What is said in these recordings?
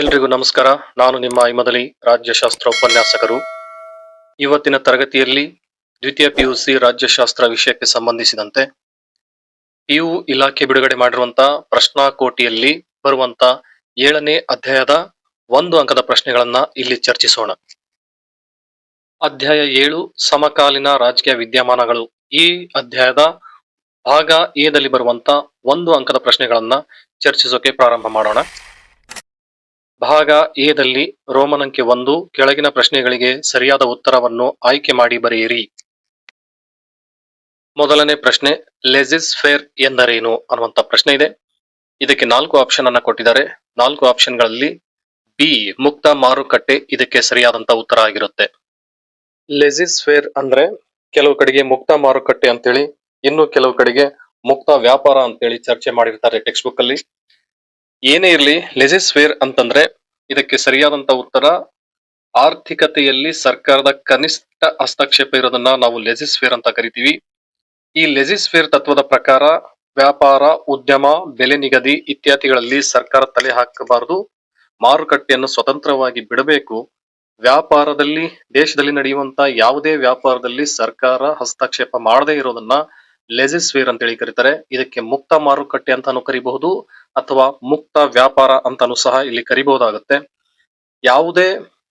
ಎಲ್ರಿಗೂ ನಮಸ್ಕಾರ. ನಾನು ನಿಮ್ಮ ಐಮದಲಿ ರಾಜ್ಯಶಾಸ್ತ್ರ ಉಪನ್ಯಾಸಕರು. ಇವತ್ತಿನ ತರಗತಿಯಲ್ಲಿ ದ್ವಿತೀಯ ಪಿಯುಸಿ ರಾಜ್ಯಶಾಸ್ತ್ರ ವಿಷಯಕ್ಕೆ ಸಂಬಂಧಿಸಿದಂತೆ ಪಿಯು ಇಲಾಖೆ ಬಿಡುಗಡೆ ಮಾಡಿರುವಂತಹ ಪ್ರಶ್ನಾಕೋಟಿಯಲ್ಲಿ ಬರುವಂತ 7ನೇ ಅಧ್ಯಾಯದ 1 ಅಂಕದ ಪ್ರಶ್ನೆಗಳನ್ನ ಇಲ್ಲಿ ಚರ್ಚಿಸೋಣ. ಅಧ್ಯಾಯ 7 ಸಮಕಾಲೀನ ರಾಜಕೀಯ ವಿದ್ಯಮಾನಗಳು. ಈ ಅಧ್ಯಾಯದ ಭಾಗ ಎದಲ್ಲಿ ಬರುವಂತ 1 ಅಂಕದ ಪ್ರಶ್ನೆಗಳನ್ನ ಚರ್ಚಿಸೋಕೆ ಪ್ರಾರಂಭ ಮಾಡೋಣ. ಭಾಗ ಎದಲ್ಲಿ ರೋಮನ್ ಅಂಕೆ 1 ಕೆಳಗಿನ ಪ್ರಶ್ನೆಗಳಿಗೆ ಸರಿಯಾದ ಉತ್ತರವನ್ನು ಆಯ್ಕೆ ಮಾಡಿ ಬರೆಯಿರಿ. ಮೊದಲನೇ ಪ್ರಶ್ನೆ, ಲೆಜಿಸ್ ಫೇರ್ ಎಂದರೇನು ಅನ್ನುವಂತ ಪ್ರಶ್ನೆ ಇದೆ. ಇದಕ್ಕೆ 4 ಆಪ್ಷನ್ ಅನ್ನ ಕೊಟ್ಟಿದ್ದಾರೆ. 4 ಆಪ್ಷನ್ಗಳಲ್ಲಿ ಬಿ ಮುಕ್ತ ಮಾರುಕಟ್ಟೆ ಇದಕ್ಕೆ ಸರಿಯಾದಂತ ಉತ್ತರ ಆಗಿರುತ್ತೆ. ಲೆಜಿಸ್ ಫೇರ್ ಅಂದ್ರೆ ಕೆಲವು ಕಡೆಗೆ ಮುಕ್ತ ಮಾರುಕಟ್ಟೆ ಅಂತೇಳಿ, ಇನ್ನು ಕೆಲವು ಕಡೆಗೆ ಮುಕ್ತ ವ್ಯಾಪಾರ ಅಂತೇಳಿ ಚರ್ಚೆ ಮಾಡಿರ್ತಾರೆ ಟೆಕ್ಸ್ಟ್ ಬುಕ್ ಅಲ್ಲಿ. ಏನೇ ಇರ್ಲಿ, ಲೆಜಿಸ್ ಫೇರ್ ಅಂತಂದ್ರೆ ಇದಕ್ಕೆ ಸರಿಯಾದಂತ ಉತ್ತರ ಆರ್ಥಿಕತೆಯಲ್ಲಿ ಸರ್ಕಾರದ ಕನಿಷ್ಠ ಹಸ್ತಕ್ಷೇಪ ಇರೋದನ್ನ ನಾವು ಲೆಜಿಸ್ ಫೇರ್ ಅಂತ ಕರಿತೀವಿ. ಈ ಲೆಜಿಸ್ ಫೇರ್ ತತ್ವದ ಪ್ರಕಾರ ವ್ಯಾಪಾರ, ಉದ್ಯಮ, ಬೆಲೆ ನಿಗದಿ ಇತ್ಯಾದಿಗಳಲ್ಲಿ ಸರ್ಕಾರ ತಲೆ ಹಾಕಬಾರದು. ಮಾರುಕಟ್ಟೆಯನ್ನು ಸ್ವತಂತ್ರವಾಗಿ ಬಿಡಬೇಕು. ವ್ಯಾಪಾರದಲ್ಲಿ, ದೇಶದಲ್ಲಿ ನಡೆಯುವಂತ ಯಾವುದೇ ವ್ಯಾಪಾರದಲ್ಲಿ ಸರ್ಕಾರ ಹಸ್ತಕ್ಷೇಪ ಮಾಡದೇ ಇರೋದನ್ನ ಲೆಜಿಸ್ ಫೇರ್ ಅಂತೇಳಿ ಕರೀತಾರೆ. ಇದಕ್ಕೆ ಮುಕ್ತ ಮಾರುಕಟ್ಟೆ ಅಂತಾನು ಕರಿಬಹುದು ಅಥವಾ ಮುಕ್ತ ವ್ಯಾಪಾರ ಅಂತಾನು ಸಹ ಇಲ್ಲಿ ಕರಿಬಹುದಾಗುತ್ತೆ. ಯಾವುದೇ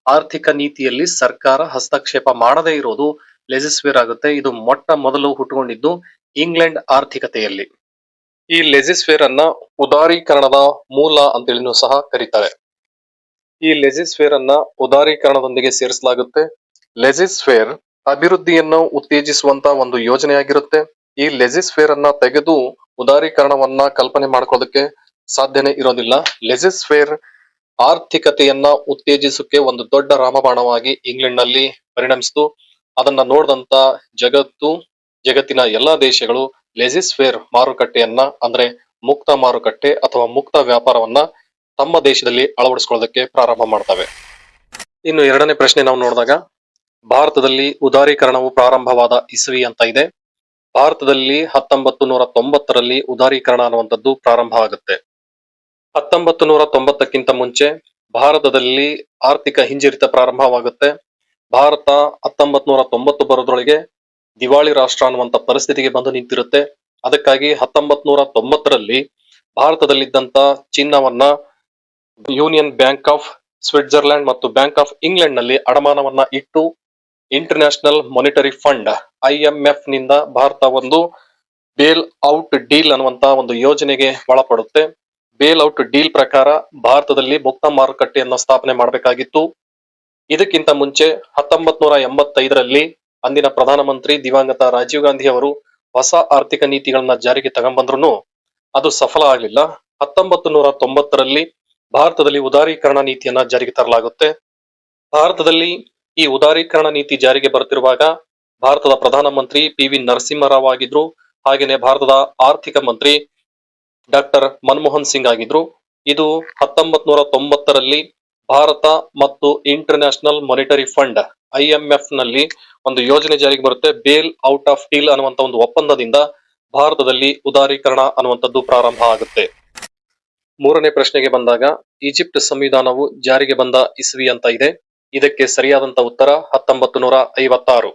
ಆರ್ಥಿಕ ನೀತಿಯಲ್ಲಿ ಸರ್ಕಾರ ಹಸ್ತಕ್ಷೇಪ ಮಾಡದೇ ಇರೋದು ಲೆಜಿಸ್ ಫೇರ್ ಆಗುತ್ತೆ. ಇದು ಮೊಟ್ಟ ಮೊದಲು ಹುಟ್ಟುಕೊಂಡಿದ್ದು ಇಂಗ್ಲೆಂಡ್ ಆರ್ಥಿಕತೆಯಲ್ಲಿ. ಈ ಲೆಜಿಸ್ ಫೇರ್ ಅನ್ನ ಉದಾರೀಕರಣದ ಮೂಲ ಅಂತೇಳಿನೂ ಸಹ ಕರೀತಾರೆ. ಈ ಲೆಜಿಸ್ ಫೇರ್ ಅನ್ನ ಉದಾರೀಕರಣದೊಂದಿಗೆ ಸೇರಿಸಲಾಗುತ್ತೆ. ಲೆಜಿಸ್ ಫೇರ್ ಅಭಿವೃದ್ಧಿಯನ್ನು ಉತ್ತೇಜಿಸುವಂತ ಒಂದು ಯೋಜನೆಯಾಗಿರುತ್ತೆ. ಈ ಲೆಜಿಸ್ ಫೇರ್ ಅನ್ನ ತೆಗೆದು ಉದಾರೀಕರಣವನ್ನ ಕಲ್ಪನೆ ಮಾಡ್ಕೊಳ್ಳೋದಕ್ಕೆ ಸಾಧ್ಯನೇ ಇರೋದಿಲ್ಲ. ಲೆಜಿಸ್ ಫೇರ್ ಆರ್ಥಿಕತೆಯನ್ನ ಉತ್ತೇಜಿಸಕ್ಕೆ ಒಂದು ದೊಡ್ಡ ರಾಮಬಾಣವಾಗಿ ಇಂಗ್ಲೆಂಡ್ ನಲ್ಲಿ ಪರಿಣಮಿಸಿತು. ಅದನ್ನ ನೋಡಿದಂತ ಜಗತ್ತಿನ ಎಲ್ಲಾ ದೇಶಗಳು ಲೆಜಿಸ್ ಫೇರ್ ಮಾರುಕಟ್ಟೆಯನ್ನ ಅಂದ್ರೆ ಮುಕ್ತ ಮಾರುಕಟ್ಟೆ ಅಥವಾ ಮುಕ್ತ ವ್ಯಾಪಾರವನ್ನ ತಮ್ಮ ದೇಶದಲ್ಲಿ ಅಳವಡಿಸಿಕೊಳ್ಳೋದಕ್ಕೆ ಪ್ರಾರಂಭ ಮಾಡ್ತವೆ. ಇನ್ನು ಎರಡನೇ ಪ್ರಶ್ನೆ ನಾವು ನೋಡಿದಾಗ, ಭಾರತದಲ್ಲಿ ಉದಾರೀಕರಣವು ಪ್ರಾರಂಭವಾದ ಇಸವಿ ಅಂತ ಇದೆ. ಭಾರತದಲ್ಲಿ 1990ರಲ್ಲಿ ಉದಾರೀಕರಣ ಅನ್ನುವಂಥದ್ದು ಪ್ರಾರಂಭ ಆಗುತ್ತೆ. 1990ಕ್ಕಿಂತ ಮುಂಚೆ ಭಾರತದಲ್ಲಿ ಆರ್ಥಿಕ ಹಿಂಜರಿತ ಪ್ರಾರಂಭವಾಗುತ್ತೆ. ಭಾರತ 1990 ಬರೋದ್ರೊಳಗೆ ದಿವಾಳಿ ರಾಷ್ಟ್ರ ಅನ್ನುವಂತ ಪರಿಸ್ಥಿತಿಗೆ ಬಂದು ನಿಂತಿರುತ್ತೆ. ಅದಕ್ಕಾಗಿ 1990ರಲ್ಲಿ ಭಾರತದಲ್ಲಿದ್ದಂತ ಚಿನ್ನವನ್ನ ಯೂನಿಯನ್ ಬ್ಯಾಂಕ್ ಆಫ್ ಸ್ವಿಟ್ಜರ್ಲೆಂಡ್ ಮತ್ತು ಬ್ಯಾಂಕ್ ಆಫ್ ಇಂಗ್ಲೆಂಡ್ ನಲ್ಲಿ ಅಡಮಾನವನ್ನ ಇಟ್ಟು ಇಂಟರ್ನ್ಯಾಷನಲ್ ಮಾನಿಟರಿ ಫಂಡ್ IMF ನಿಂದ ಭಾರತ ಒಂದು ಬೇಲ್ ಔಟ್ ಡೀಲ್ ಅನ್ನುವಂತ ಒಂದು ಯೋಜನೆಗೆ ಒಳಪಡುತ್ತೆ. ಬೇಲ್ ಔಟ್ ಡೀಲ್ ಪ್ರಕಾರ ಭಾರತದಲ್ಲಿ ಮುಕ್ತ ಮಾರುಕಟ್ಟೆಯನ್ನ ಸ್ಥಾಪನೆ ಮಾಡಬೇಕಾಗಿತ್ತು. ಇದಕ್ಕಿಂತ ಮುಂಚೆ 1985ರಲ್ಲಿ ಅಂದಿನ ಪ್ರಧಾನಮಂತ್ರಿ ದಿವಂಗತ ರಾಜೀವ್ ಗಾಂಧಿ ಅವರು ಹೊಸ ಆರ್ಥಿಕ ನೀತಿಗಳನ್ನ ಜಾರಿಗೆ ತಗೊಂಡ್ಬಂದ್ರು ಅದು ಸಫಲ ಆಗಲಿಲ್ಲ. 1990ರಲ್ಲಿ ಭಾರತದಲ್ಲಿ ಉದಾರೀಕರಣ ನೀತಿಯನ್ನ ಜಾರಿಗೆ ತರಲಾಗುತ್ತೆ. ಭಾರತದಲ್ಲಿ ಈ ಉದಾರೀಕರಣ ನೀತಿ ಜಾರಿಗೆ ಬರುತ್ತಿರುವಾಗ ಭಾರತದ ಪ್ರಧಾನಮಂತ್ರಿ PV ನರಸಿಂಹರಾವ್ ಆಗಿದ್ರು. ಹಾಗೇನೆ ಭಾರತದ ಆರ್ಥಿಕ ಮಂತ್ರಿ ಡಾಕ್ಟರ್ ಮನಮೋಹನ್ ಸಿಂಗ್ ಆಗಿದ್ರು. ಇದು 1990ರಲ್ಲಿ ಭಾರತ ಮತ್ತು ಇಂಟರ್ನ್ಯಾಷನಲ್ ಮಾನಿಟರಿ ಫಂಡ್ IMF ನಲ್ಲಿ ಒಂದು ಯೋಜನೆ ಜಾರಿಗೆ ಬರುತ್ತೆ. ಬೇಲ್ ಔಟ್ ಆಫ್ ಡೀಲ್ ಅನ್ನುವಂತ ಒಂದು ಒಪ್ಪಂದದಿಂದ ಭಾರತದಲ್ಲಿ ಉದಾರೀಕರಣ ಅನ್ನುವಂಥದ್ದು ಪ್ರಾರಂಭ ಆಗುತ್ತೆ. ಮೂರನೇ ಪ್ರಶ್ನೆಗೆ ಬಂದಾಗ, ಈಜಿಪ್ಟ್ ಸಂವಿಧಾನವು ಜಾರಿಗೆ ಬಂದ ಇಸ್ವಿ ಅಂತ ಇದೆ. ಇದಕ್ಕೆ ಸರಿಯಾದಂತ ಉತ್ತರ 1956.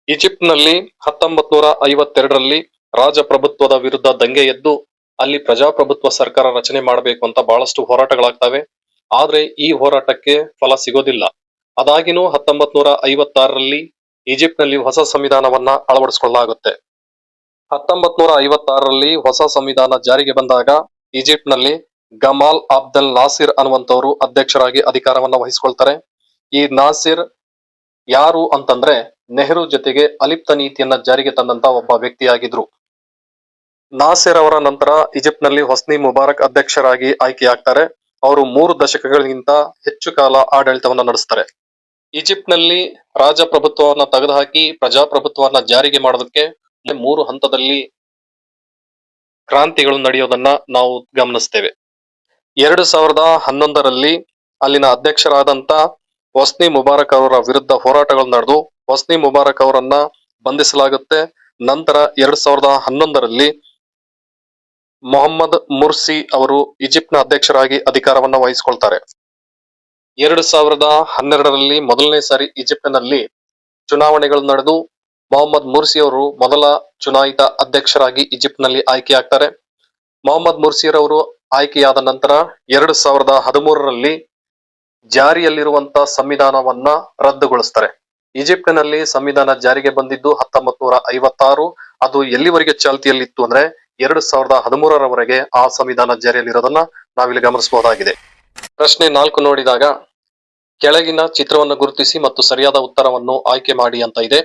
ಈಜಿಪ್ಟ್ ನಲ್ಲಿ 1952ರಲ್ಲಿ ರಾಜಪ್ರಭುತ್ವದ ವಿರುದ್ಧ ದಂಗೆ ಎದ್ದು ಅಲ್ಲಿ ಪ್ರಜಾಪ್ರಭುತ್ವ ಸರ್ಕಾರ ರಚನೆ ಮಾಡಬೇಕು ಅಂತ ಬಹಳಷ್ಟು ಹೋರಾಟಗಳಾಗ್ತವೆ. ಆದ್ರೆ ಈ ಹೋರಾಟಕ್ಕೆ ಫಲ ಸಿಗೋದಿಲ್ಲ. ಅದಾಗಿನೂ 1956ರಲ್ಲಿ ಈಜಿಪ್ಟ್ ನಲ್ಲಿ ಹೊಸ ಸಂವಿಧಾನವನ್ನ ಅಳವಡಿಸಿಕೊಳ್ಳಲಾಗುತ್ತೆ. 1956ರಲ್ಲಿ ಹೊಸ ಸಂವಿಧಾನ ಜಾರಿಗೆ ಬಂದಾಗ ಈಜಿಪ್ಟ್ ನಲ್ಲಿ ಗಮಾಲ್ ಅಬ್ದೆಲ್ ನಾಸಿರ್ ಅನ್ನುವಂತವರು ಅಧ್ಯಕ್ಷರಾಗಿ ಅಧಿಕಾರವನ್ನ ವಹಿಸಿಕೊಳ್ತಾರೆ. ಈ ನಾಸಿರ್ ಯಾರು ಅಂತಂದ್ರೆ ನೆಹರು ಜೊತೆಗೆ ಅಲಿಪ್ತ ನೀತಿಯನ್ನ ಜಾರಿಗೆ ತಂದಂತ ಒಬ್ಬ ವ್ಯಕ್ತಿಯಾಗಿದ್ರು. ನಾಸಿರ್ ಅವರ ನಂತರ ಈಜಿಪ್ಟ್ ನಲ್ಲಿ ಹೊಸ್ನಿ ಮುಬಾರಕ್ ಅಧ್ಯಕ್ಷರಾಗಿ ಆಯ್ಕೆಯಾಗ್ತಾರೆ. ಅವರು 3 ದಶಕಗಳಿಗಿಂತ ಹೆಚ್ಚು ಕಾಲ ಆಡಳಿತವನ್ನ ನಡೆಸ್ತಾರೆ. ಈಜಿಪ್ಟ್ ನಲ್ಲಿ ರಾಜಪ್ರಭುತ್ವವನ್ನ ತೆಗೆದುಹಾಕಿ ಪ್ರಜಾಪ್ರಭುತ್ವವನ್ನ ಜಾರಿಗೆ ಮಾಡೋದಕ್ಕೆ 3 ಹಂತದಲ್ಲಿ ಕ್ರಾಂತಿಗಳು ನಡೆಯೋದನ್ನ ನಾವು ಗಮನಿಸ್ತೇವೆ. 2011ರಲ್ಲಿ ಅಲ್ಲಿನ ಅಧ್ಯಕ್ಷರಾದಂತ ಹೊಸ್ನಿ ಮುಬಾರಕ್ ಅವರ ವಿರುದ್ಧ ಹೋರಾಟಗಳು ನಡೆದು ಹೊಸ್ನಿ ಮುಬಾರಕ್ ಅವರನ್ನ ಬಂಧಿಸಲಾಗುತ್ತೆ. ನಂತರ 2011ರಲ್ಲಿ ಮೊಹಮ್ಮದ್ ಮುರ್ಸಿ ಅವರು ಈಜಿಪ್ಟ್ ನ ಅಧ್ಯಕ್ಷರಾಗಿ ಅಧಿಕಾರವನ್ನ ವಹಿಸಿಕೊಳ್ತಾರೆ. 2012ರಲ್ಲಿ ಮೊದಲನೇ ಸಾರಿ ಈಜಿಪ್ಟಿನಲ್ಲಿ ಚುನಾವಣೆಗಳು ನಡೆದು ಮೊಹಮ್ಮದ್ ಮುರ್ಸಿ ಅವರು ಮೊದಲ ಚುನಾಯಿತ ಅಧ್ಯಕ್ಷರಾಗಿ ಈಜಿಪ್ಟ್ನಲ್ಲಿ ಆಯ್ಕೆಯಾಗ್ತಾರೆ. ಮೊಹಮ್ಮದ್ ಮುರ್ಸಿರವರು ಆಯ್ಕೆಯಾದ ನಂತರ 2013ರಲ್ಲಿ ಜಾರಿಯಲ್ಲಿರುವಂತ ಸಂವಿಧಾನವನ್ನ ರದ್ದುಗೊಳಿಸ್ತಾರೆ. ಈಜಿಪ್ಟಿನಲ್ಲಿ ಸಂವಿಧಾನ ಜಾರಿಗೆ ಬಂದಿದ್ದು 1956. ಅದು ಎಲ್ಲಿವರೆಗೆ ಚಾಲ್ತಿಯಲ್ಲಿತ್ತು ಅಂದ್ರೆ 2013ರವರೆಗೆ ಆ ಸಂವಿಧಾನ ಜಾರಿಯಲ್ಲಿರೋದನ್ನ ನಾವಿಲ್ಲಿ ಗಮನಿಸಬಹುದಾಗಿದೆ. ಪ್ರಶ್ನೆ 4 ನೋಡಿದಾಗ ಕೆಳಗಿನ ಚಿತ್ರವನ್ನು ಗುರುತಿಸಿ ಮತ್ತು ಸರಿಯಾದ ಉತ್ತರವನ್ನು ಆಯ್ಕೆ ಮಾಡಿ ಅಂತ ಇದೆ.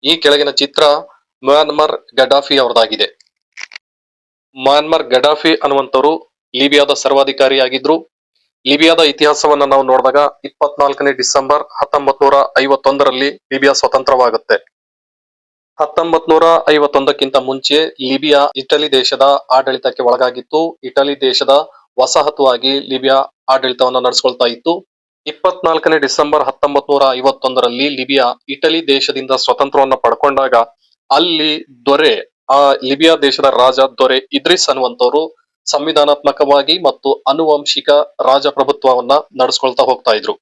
ಈ ಕೆಳಗಿನ ಚಿತ್ರ ಮ್ಯಾನ್ಮಾರ್ ಗಡಾಫಿ ಅವರದಾಗಿದೆ. ಮ್ಯಾನ್ಮಾರ್ ಗಡಾಫಿ ಅನ್ನುವಂಥವ್ರು ಲಿಬಿಯಾದ ಸರ್ವಾಧಿಕಾರಿಯಾಗಿದ್ರು. ಲಿಬಿಯಾದ ಇತಿಹಾಸವನ್ನ ನಾವು ನೋಡಿದಾಗ 24ನೇ ಡಿಸೆಂಬರ್ 1951ರಲ್ಲಿ ಲಿಬಿಯಾ ಸ್ವತಂತ್ರವಾಗುತ್ತೆ. 1951ಕ್ಕಿಂತ ಮುಂಚೆ ಲಿಬಿಯಾ ಇಟಲಿ ದೇಶದ ಆಡಳಿತಕ್ಕೆ ಒಳಗಾಗಿತ್ತು. ಇಟಲಿ ದೇಶದ ವಸಾಹತುವಾಗಿ ಲಿಬಿಯಾ ಆಡಳಿತವನ್ನ ನಡೆಸ್ಕೊಳ್ತಾ ಇತ್ತು. 24ನೇ ಡಿಸೆಂಬರ್ 1951ರಲ್ಲಿ ಲಿಬಿಯಾ ಇಟಲಿ ದೇಶದಿಂದ ಸ್ವತಂತ್ರವನ್ನ ಪಡ್ಕೊಂಡಾಗ ಅಲ್ಲಿ ದೊರೆ, ಆ ಲಿಬಿಯಾ ದೇಶದ ರಾಜ ದೊರೆ ಇದ್ರಿಸ್ ಅನ್ನುವಂಥವ್ರು ಸಂವಿಧಾನಾತ್ಮಕವಾಗಿ ಮತ್ತು ಆನುವಂಶಿಕ ರಾಜಪ್ರಭುತ್ವವನ್ನ ನಡೆಸ್ಕೊಳ್ತಾ ಹೋಗ್ತಾ ಇದ್ರು.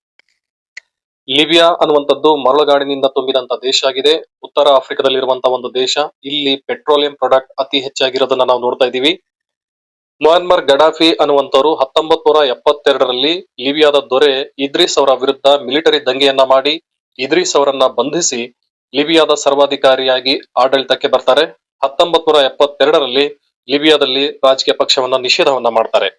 ಲಿಬಿಯಾ ಅನ್ನುವಂಥದ್ದು ಮರಳುಗಾಡಿನಿಂದ ತುಂಬಿದಂತ ದೇಶ ಆಗಿದೆ. ಉತ್ತರ ಆಫ್ರಿಕಾದಲ್ಲಿರುವಂತಹ ಒಂದು ದೇಶ. ಇಲ್ಲಿ ಪೆಟ್ರೋಲಿಯಂ ಪ್ರಾಡಕ್ಟ್ ಅತಿ ಹೆಚ್ಚಾಗಿರೋದನ್ನ ನಾವು ನೋಡ್ತಾ ಇದೀವಿ. ಮ್ಯಾನ್ಮಾರ್ ಗಡಾಫಿ ಅನ್ನುವಂಥವ್ರು 1972ರಲ್ಲಿ ಲಿಬಿಯಾದ ದೊರೆ ಇದ್ರಿಸ್ ಅವರ ವಿರುದ್ಧ ಮಿಲಿಟರಿ ದಂಗೆಯನ್ನ ಮಾಡಿ ಇದ್ರಿಸ್ ಅವರನ್ನ ಬಂಧಿಸಿ ಲಿಬಿಯಾದ ಸರ್ವಾಧಿಕಾರಿಯಾಗಿ ಆಡಳಿತಕ್ಕೆ ಬರ್ತಾರೆ. 1972ರಲ್ಲಿ ಲಿಬಿಯಾದಲ್ಲಿ ರಾಜಕೀಯ ಪಕ್ಷವನ್ನ ನಿಷೇಧವನ್ನ ಮಾಡ್ತಾರೆ.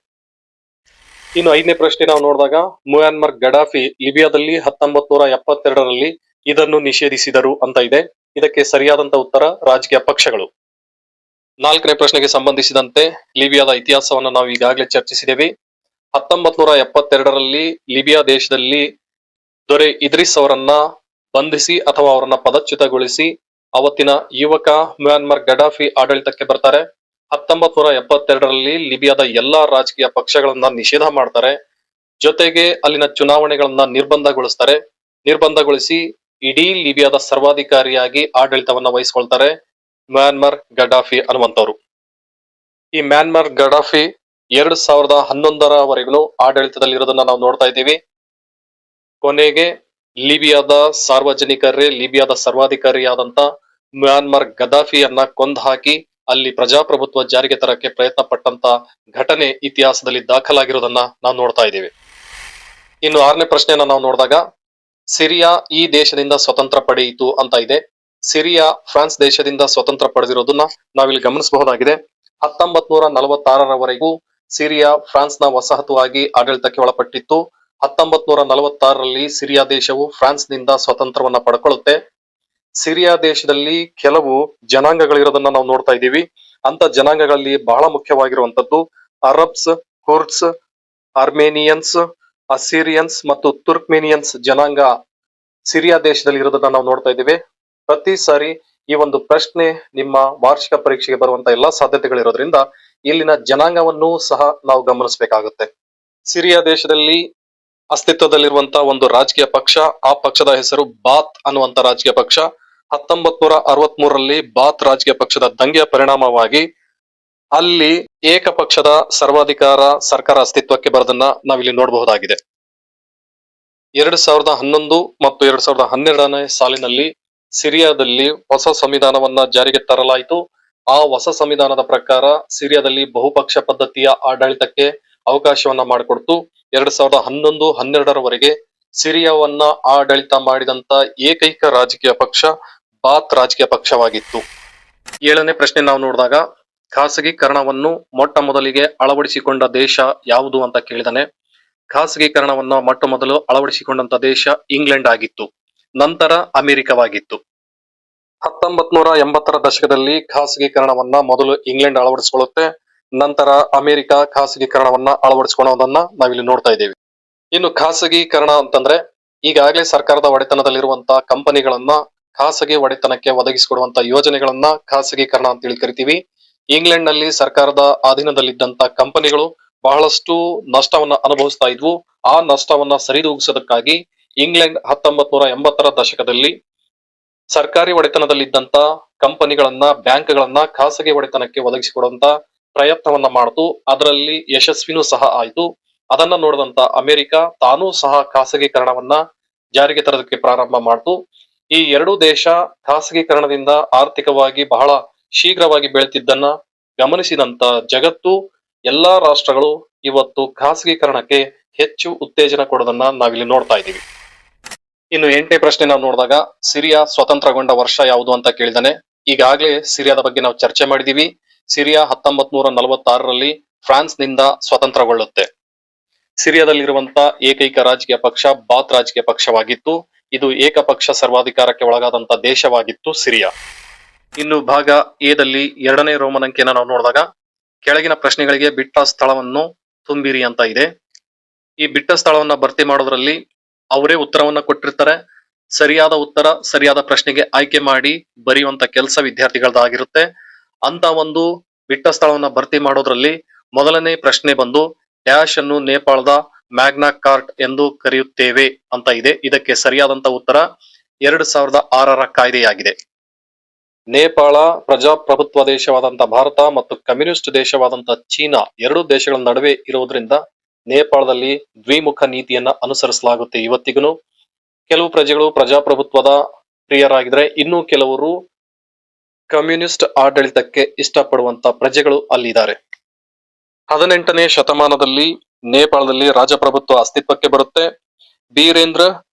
ಇನ್ನು 5ನೇ ಪ್ರಶ್ನೆ ನಾವು ನೋಡಿದಾಗ ಮ್ಯಾನ್ಮಾರ್ ಗಡಾಫಿ ಲಿಬಿಯಾದಲ್ಲಿ 1972ರಲ್ಲಿ ಇದನ್ನು ನಿಷೇಧಿಸಿದರು ಅಂತ ಇದೆ. ಇದಕ್ಕೆ ಸರಿಯಾದಂತ ಉತ್ತರ ರಾಜಕೀಯ ಪಕ್ಷಗಳು. 4ನೇ ಪ್ರಶ್ನೆಗೆ ಸಂಬಂಧಿಸಿದಂತೆ ಲಿಬಿಯಾದ ಇತಿಹಾಸವನ್ನ ನಾವು ಈಗಾಗಲೇ ಚರ್ಚಿಸಿದ್ದೇವೆ. 1972ರಲ್ಲಿ ಲಿಬಿಯಾ ದೇಶದಲ್ಲಿ ದೊರೆ ಇದ್ರಿಸ್ ಅವರನ್ನ ಬಂಧಿಸಿ ಅಥವಾ ಅವರನ್ನ ಪದಚ್ಯುತಗೊಳಿಸಿ ಅವತ್ತಿನ ಯುವಕ ಮ್ಯಾನ್ಮಾರ್ ಗಡಾಫಿ ಆಡಳಿತಕ್ಕೆ ಬರ್ತಾರೆ. 1972ರಲ್ಲಿ ಲಿಬಿಯಾದ ಎಲ್ಲಾ ರಾಜಕೀಯ ಪಕ್ಷಗಳನ್ನ ನಿಷೇಧ ಮಾಡ್ತಾರೆ. ಜೊತೆಗೆ ಅಲ್ಲಿನ ಚುನಾವಣೆಗಳನ್ನ ನಿರ್ಬಂಧಗೊಳಿಸ್ತಾರೆ. ನಿರ್ಬಂಧಗೊಳಿಸಿ ಇಡೀ ಲಿಬಿಯಾದ ಸರ್ವಾಧಿಕಾರಿಯಾಗಿ ಆಡಳಿತವನ್ನ ವಹಿಸ್ಕೊಳ್ತಾರೆ ಮ್ಯಾನ್ಮಾರ್ ಗಡಾಫಿ ಅನ್ನುವಂಥವ್ರು. ಈ ಮ್ಯಾನ್ಮಾರ್ ಗಡಾಫಿ 2011ರವರೆಗೂ ಆಡಳಿತದಲ್ಲಿರೋದನ್ನ ನಾವು ನೋಡ್ತಾ ಇದ್ದೀವಿ. ಕೊನೆಗೆ ಲಿಬಿಯಾದ ಸಾರ್ವಜನಿಕರೇ ಲಿಬಿಯಾದ ಸರ್ವಾಧಿಕಾರಿಯಾದಂತ ಮ್ಯಾನ್ಮಾರ್ ಗಡಾಫಿಯನ್ನ ಕೊಂದು ಹಾಕಿ ಅಲ್ಲಿ ಪ್ರಜಾಪ್ರಭುತ್ವ ಜಾರಿಗೆ ತರಕ್ಕೆ ಪ್ರಯತ್ನ ಪಟ್ಟಂತ ಘಟನೆ ಇತಿಹಾಸದಲ್ಲಿ ದಾಖಲಾಗಿರೋದನ್ನ ನಾವು ನೋಡ್ತಾ ಇದ್ದೀವಿ. ಇನ್ನು 6ನೇ ಪ್ರಶ್ನೆಯನ್ನ ನಾವು ನೋಡಿದಾಗ ಸಿರಿಯಾ ಈ ದೇಶದಿಂದ ಸ್ವತಂತ್ರ ಪಡೆಯಿತು ಅಂತ ಇದೆ. ಸಿರಿಯಾ ಫ್ರಾನ್ಸ್ ದೇಶದಿಂದ ಸ್ವತಂತ್ರ ಪಡೆದಿರೋದನ್ನ ನಾವಿಲ್ಲಿ ಗಮನಿಸಬಹುದಾಗಿದೆ. 1946ರವರೆಗೂ ಸಿರಿಯಾ ಫ್ರಾನ್ಸ್ನ ವಸಾಹತುವಾಗಿ ಆಡಳಿತಕ್ಕೆ ಒಳಪಟ್ಟಿತ್ತು. 1946ರಲ್ಲಿ ಸಿರಿಯಾ ದೇಶವು ಫ್ರಾನ್ಸ್ನಿಂದ ಸ್ವತಂತ್ರವನ್ನ ಪಡ್ಕೊಳ್ಳುತ್ತೆ. ಸಿರಿಯಾ ದೇಶದಲ್ಲಿ ಕೆಲವು ಜನಾಂಗಗಳಿರೋದನ್ನ ನಾವು ನೋಡ್ತಾ ಇದ್ದೀವಿ. ಅಂತ ಜನಾಂಗಗಳಲ್ಲಿ ಬಹಳ ಮುಖ್ಯವಾಗಿರುವಂತದ್ದು ಅರಬ್ಸ್, ಕುರ್ಡ್ಸ್, ಅರ್ಮೇನಿಯನ್ಸ್, ಅಸಿರಿಯನ್ಸ್ ಮತ್ತು ತುರ್ಕ್ಮೇನಿಯನ್ಸ್ ಜನಾಂಗ ಸಿರಿಯಾ ದೇಶದಲ್ಲಿ ಇರೋದನ್ನ ನಾವು ನೋಡ್ತಾ ಇದ್ದೀವಿ. ಪ್ರತಿ ಸಾರಿ ಈ ಒಂದು ಪ್ರಶ್ನೆ ನಿಮ್ಮ ವಾರ್ಷಿಕ ಪರೀಕ್ಷೆಗೆ ಬರುವಂತ ಎಲ್ಲಾ ಸಾಧ್ಯತೆಗಳಿರೋದ್ರಿಂದ ಇಲ್ಲಿನ ಜನಾಂಗವನ್ನು ಸಹ ನಾವು ಗಮನಿಸಬೇಕಾಗುತ್ತೆ. ಸಿರಿಯಾ ದೇಶದಲ್ಲಿ ಅಸ್ತಿತ್ವದಲ್ಲಿರುವಂತಹ ಒಂದು ರಾಜಕೀಯ ಪಕ್ಷ, ಆ ಪಕ್ಷದ ಹೆಸರು ಬಾತ್ ಅನ್ನುವಂತ ರಾಜಕೀಯ ಪಕ್ಷ. 1963ರಲ್ಲಿ ಬಾತ್ ರಾಜಕೀಯ ಪಕ್ಷದ ದಂಗೆಯ ಪರಿಣಾಮವಾಗಿ ಅಲ್ಲಿ ಏಕಪಕ್ಷದ ಸರ್ವಾಧಿಕಾರ ಸರ್ಕಾರ ಅಸ್ತಿತ್ವಕ್ಕೆ ಬರೋದನ್ನ ನಾವಿಲ್ಲಿ ನೋಡಬಹುದಾಗಿದೆ. 2011 ಮತ್ತು 2012ನೇ ಸಾಲಿನಲ್ಲಿ ಸಿರಿಯಾದಲ್ಲಿ ಹೊಸ ಸಂವಿಧಾನವನ್ನ ಜಾರಿಗೆ ತರಲಾಯಿತು. ಆ ಹೊಸ ಸಂವಿಧಾನದ ಪ್ರಕಾರ ಸಿರಿಯಾದಲ್ಲಿ ಬಹುಪಕ್ಷ ಪದ್ಧತಿಯ ಆಡಳಿತಕ್ಕೆ ಅವಕಾಶವನ್ನ ಮಾಡಿಕೊಡ್ತು. 2011-12ರವರೆಗೆ ಸಿರಿಯಾವನ್ನ ಆಡಳಿತ ಮಾಡಿದಂತ ಏಕೈಕ ರಾಜಕೀಯ ಪಕ್ಷ ಬಾತ್ ರಾಜಕೀಯ ಪಕ್ಷವಾಗಿತ್ತು. 7ನೇ ಪ್ರಶ್ನೆ ನಾವು ನೋಡಿದಾಗ ಖಾಸಗೀಕರಣವನ್ನು ಮೊಟ್ಟ ಮೊದಲಿಗೆ ಅಳವಡಿಸಿಕೊಂಡ ದೇಶ ಯಾವುದು ಅಂತ ಕೇಳಿದಾನೆ. ಖಾಸಗೀಕರಣವನ್ನ ಮೊಟ್ಟ ಮೊದಲು ಅಳವಡಿಸಿಕೊಂಡಂತ ದೇಶ ಇಂಗ್ಲೆಂಡ್ ಆಗಿತ್ತು. ನಂತರ ಅಮೆರಿಕವಾಗಿತ್ತು. 1980ರ ದಶಕದಲ್ಲಿ ಖಾಸಗೀಕರಣವನ್ನ ಮೊದಲು ಇಂಗ್ಲೆಂಡ್ ಅಳವಡಿಸಿಕೊಳ್ಳುತ್ತೆ. ನಂತರ ಅಮೆರಿಕ ಖಾಸಗೀಕರಣವನ್ನ ಅಳವಡಿಸಿಕೊಳ್ಳೋದನ್ನ ನಾವಿಲ್ಲಿ ನೋಡ್ತಾ ಇದ್ದೇವೆ. ಇನ್ನು ಖಾಸಗೀಕರಣ ಅಂತಂದ್ರೆ ಈಗಾಗಲೇ ಸರ್ಕಾರದ ಒಡೆತನದಲ್ಲಿರುವಂತಹ ಕಂಪನಿಗಳನ್ನ ಖಾಸಗಿ ಒಡೆತನಕ್ಕೆ ಒದಗಿಸಿಕೊಡುವಂತ ಯೋಜನೆಗಳನ್ನ ಖಾಸಗೀಕರಣ ಅಂತೇಳಿ ಕರಿತೀವಿ. ಇಂಗ್ಲೆಂಡ್ ನಲ್ಲಿ ಸರ್ಕಾರದ ಅಧೀನದಲ್ಲಿದ್ದಂತ ಕಂಪನಿಗಳು ಬಹಳಷ್ಟು ನಷ್ಟವನ್ನ ಅನುಭವಿಸ್ತಾ ಇದ್ವು. ಆ ನಷ್ಟವನ್ನ ಸರಿದೂಗಿಸೋದಕ್ಕಾಗಿ ಇಂಗ್ಲೆಂಡ್ 1980ರ ದಶಕದಲ್ಲಿ ಸರ್ಕಾರಿ ಒಡೆತನದಲ್ಲಿದ್ದಂತ ಕಂಪನಿಗಳನ್ನ, ಬ್ಯಾಂಕ್ಗಳನ್ನ ಖಾಸಗಿ ಒಡೆತನಕ್ಕೆ ಒದಗಿಸಿಕೊಡುವಂತ ಪ್ರಯತ್ನವನ್ನ ಮಾಡಿತು. ಅದರಲ್ಲಿ ಯಶಸ್ವಿನೂ ಸಹ ಆಯಿತು. ಅದನ್ನ ನೋಡಿದಂತ ಅಮೆರಿಕ ತಾನೂ ಸಹ ಖಾಸಗೀಕರಣವನ್ನ ಜಾರಿಗೆ ತರೋದಕ್ಕೆ ಪ್ರಾರಂಭ ಮಾಡ್ತು. ಈ ಎರಡೂ ದೇಶ ಖಾಸಗೀಕರಣದಿಂದ ಆರ್ಥಿಕವಾಗಿ ಬಹಳ ಶೀಘ್ರವಾಗಿ ಬೆಳೆತಿದ್ದನ್ನ ಗಮನಿಸಿದಂತ ಜಗತ್ತು ಎಲ್ಲಾ ರಾಷ್ಟ್ರಗಳು ಇವತ್ತು ಖಾಸಗೀಕರಣಕ್ಕೆ ಹೆಚ್ಚು ಉತ್ತೇಜನ ಕೊಡೋದನ್ನ ನಾವಿಲ್ಲಿ ನೋಡ್ತಾ ಇದ್ದೀವಿ. ಇನ್ನು 8ನೇ ಪ್ರಶ್ನೆ ನಾವು ನೋಡಿದಾಗ ಸಿರಿಯಾ ಸ್ವತಂತ್ರಗೊಂಡ ವರ್ಷ ಯಾವುದು ಅಂತ ಕೇಳಿದಾನೆ. ಈಗಾಗಲೇ ಸಿರಿಯಾದ ಬಗ್ಗೆ ನಾವು ಚರ್ಚೆ ಮಾಡಿದೀವಿ. ಸಿರಿಯಾ 1946ರಲ್ಲಿ ಫ್ರಾನ್ಸ್ ನಿಂದ ಸ್ವತಂತ್ರಗೊಳ್ಳುತ್ತೆ. ಸಿರಿಯಾದಲ್ಲಿರುವಂತ ಏಕೈಕ ರಾಜಕೀಯ ಪಕ್ಷ ಬಾತ್ ರಾಜಕೀಯ ಪಕ್ಷವಾಗಿತ್ತು. ಇದು ಏಕಪಕ್ಷ ಸರ್ವಾಧಿಕಾರಕ್ಕೆ ಒಳಗಾದಂತ ದೇಶವಾಗಿತ್ತು ಸಿರಿಯಾ. ಇನ್ನು ಭಾಗ ಎದಲ್ಲಿ 2ನೇ ರೋಮನ್ ಅಂಕಿಯನ್ನ ನಾವು ನೋಡಿದಾಗ ಕೆಳಗಿನ ಪ್ರಶ್ನೆಗಳಿಗೆ ಬಿಟ್ಟ ಸ್ಥಳವನ್ನು ತುಂಬಿರಿ ಅಂತ ಇದೆ. ಈ ಬಿಟ್ಟ ಸ್ಥಳವನ್ನ ಭರ್ತಿ ಮಾಡೋದ್ರಲ್ಲಿ ಅವರೇ ಉತ್ತರವನ್ನ ಕೊಟ್ಟಿರ್ತಾರೆ. ಸರಿಯಾದ ಉತ್ತರ ಸರಿಯಾದ ಪ್ರಶ್ನೆಗೆ ಆಯ್ಕೆ ಮಾಡಿ ಬರೆಯುವಂತ ಕೆಲಸ ವಿದ್ಯಾರ್ಥಿಗಳದಾಗಿರುತ್ತೆ. ಅಂತ ಒಂದು ಬಿಟ್ಟ ಸ್ಥಳವನ್ನ ಭರ್ತಿ ಮಾಡೋದ್ರಲ್ಲಿ ಮೊದಲನೇ ಪ್ರಶ್ನೆ ಬಂದು ಡ್ಯಾಶ್ ಅನ್ನು ನೇಪಾಳದ ಮ್ಯಾಗ್ನಾ ಕಾರ್ಟ್ ಎಂದು ಕರೆಯುತ್ತೇವೆ ಅಂತ ಇದೆ. ಇದಕ್ಕೆ ಸರಿಯಾದಂತ ಉತ್ತರ 2006ರ ಕಾಯ್ದೆಯಾಗಿದೆ. ನೇಪಾಳ ಪ್ರಜಾಪ್ರಭುತ್ವ ದೇಶವಾದಂತ ಭಾರತ ಮತ್ತು ಕಮ್ಯುನಿಸ್ಟ್ ದೇಶವಾದಂತ ಚೀನಾ ಎರಡೂ ದೇಶಗಳ ನಡುವೆ ಇರುವುದರಿಂದ ನೇಪಾಳದಲ್ಲಿ ದ್ವಿಮುಖ ನೀತಿಯನ್ನ ಅನುಸರಿಸಲಾಗುತ್ತೆ ಇವತ್ತಿಗೂ. ಕೆಲವು ಪ್ರಜೆಗಳು ಪ್ರಜಾಪ್ರಭುತ್ವದ ಪ್ರಿಯರಾಗಿದ್ರೆ ಇನ್ನು ಕೆಲವರು ಕಮ್ಯುನಿಸ್ಟ್ ಆಡಳಿತಕ್ಕೆ ಇಷ್ಟಪಡುವಂತ ಪ್ರಜೆಗಳು ಅಲ್ಲಿದ್ದಾರೆ. 18ನೇ ಶತಮಾನದಲ್ಲಿ ನೇಪಾಳದಲ್ಲಿ ರಾಜಪ್ರಭುತ್ವ ಅಸ್ತಿತ್ವಕ್ಕೆ ಬರುತ್ತೆ. ಬೀರೇಂದ್ರ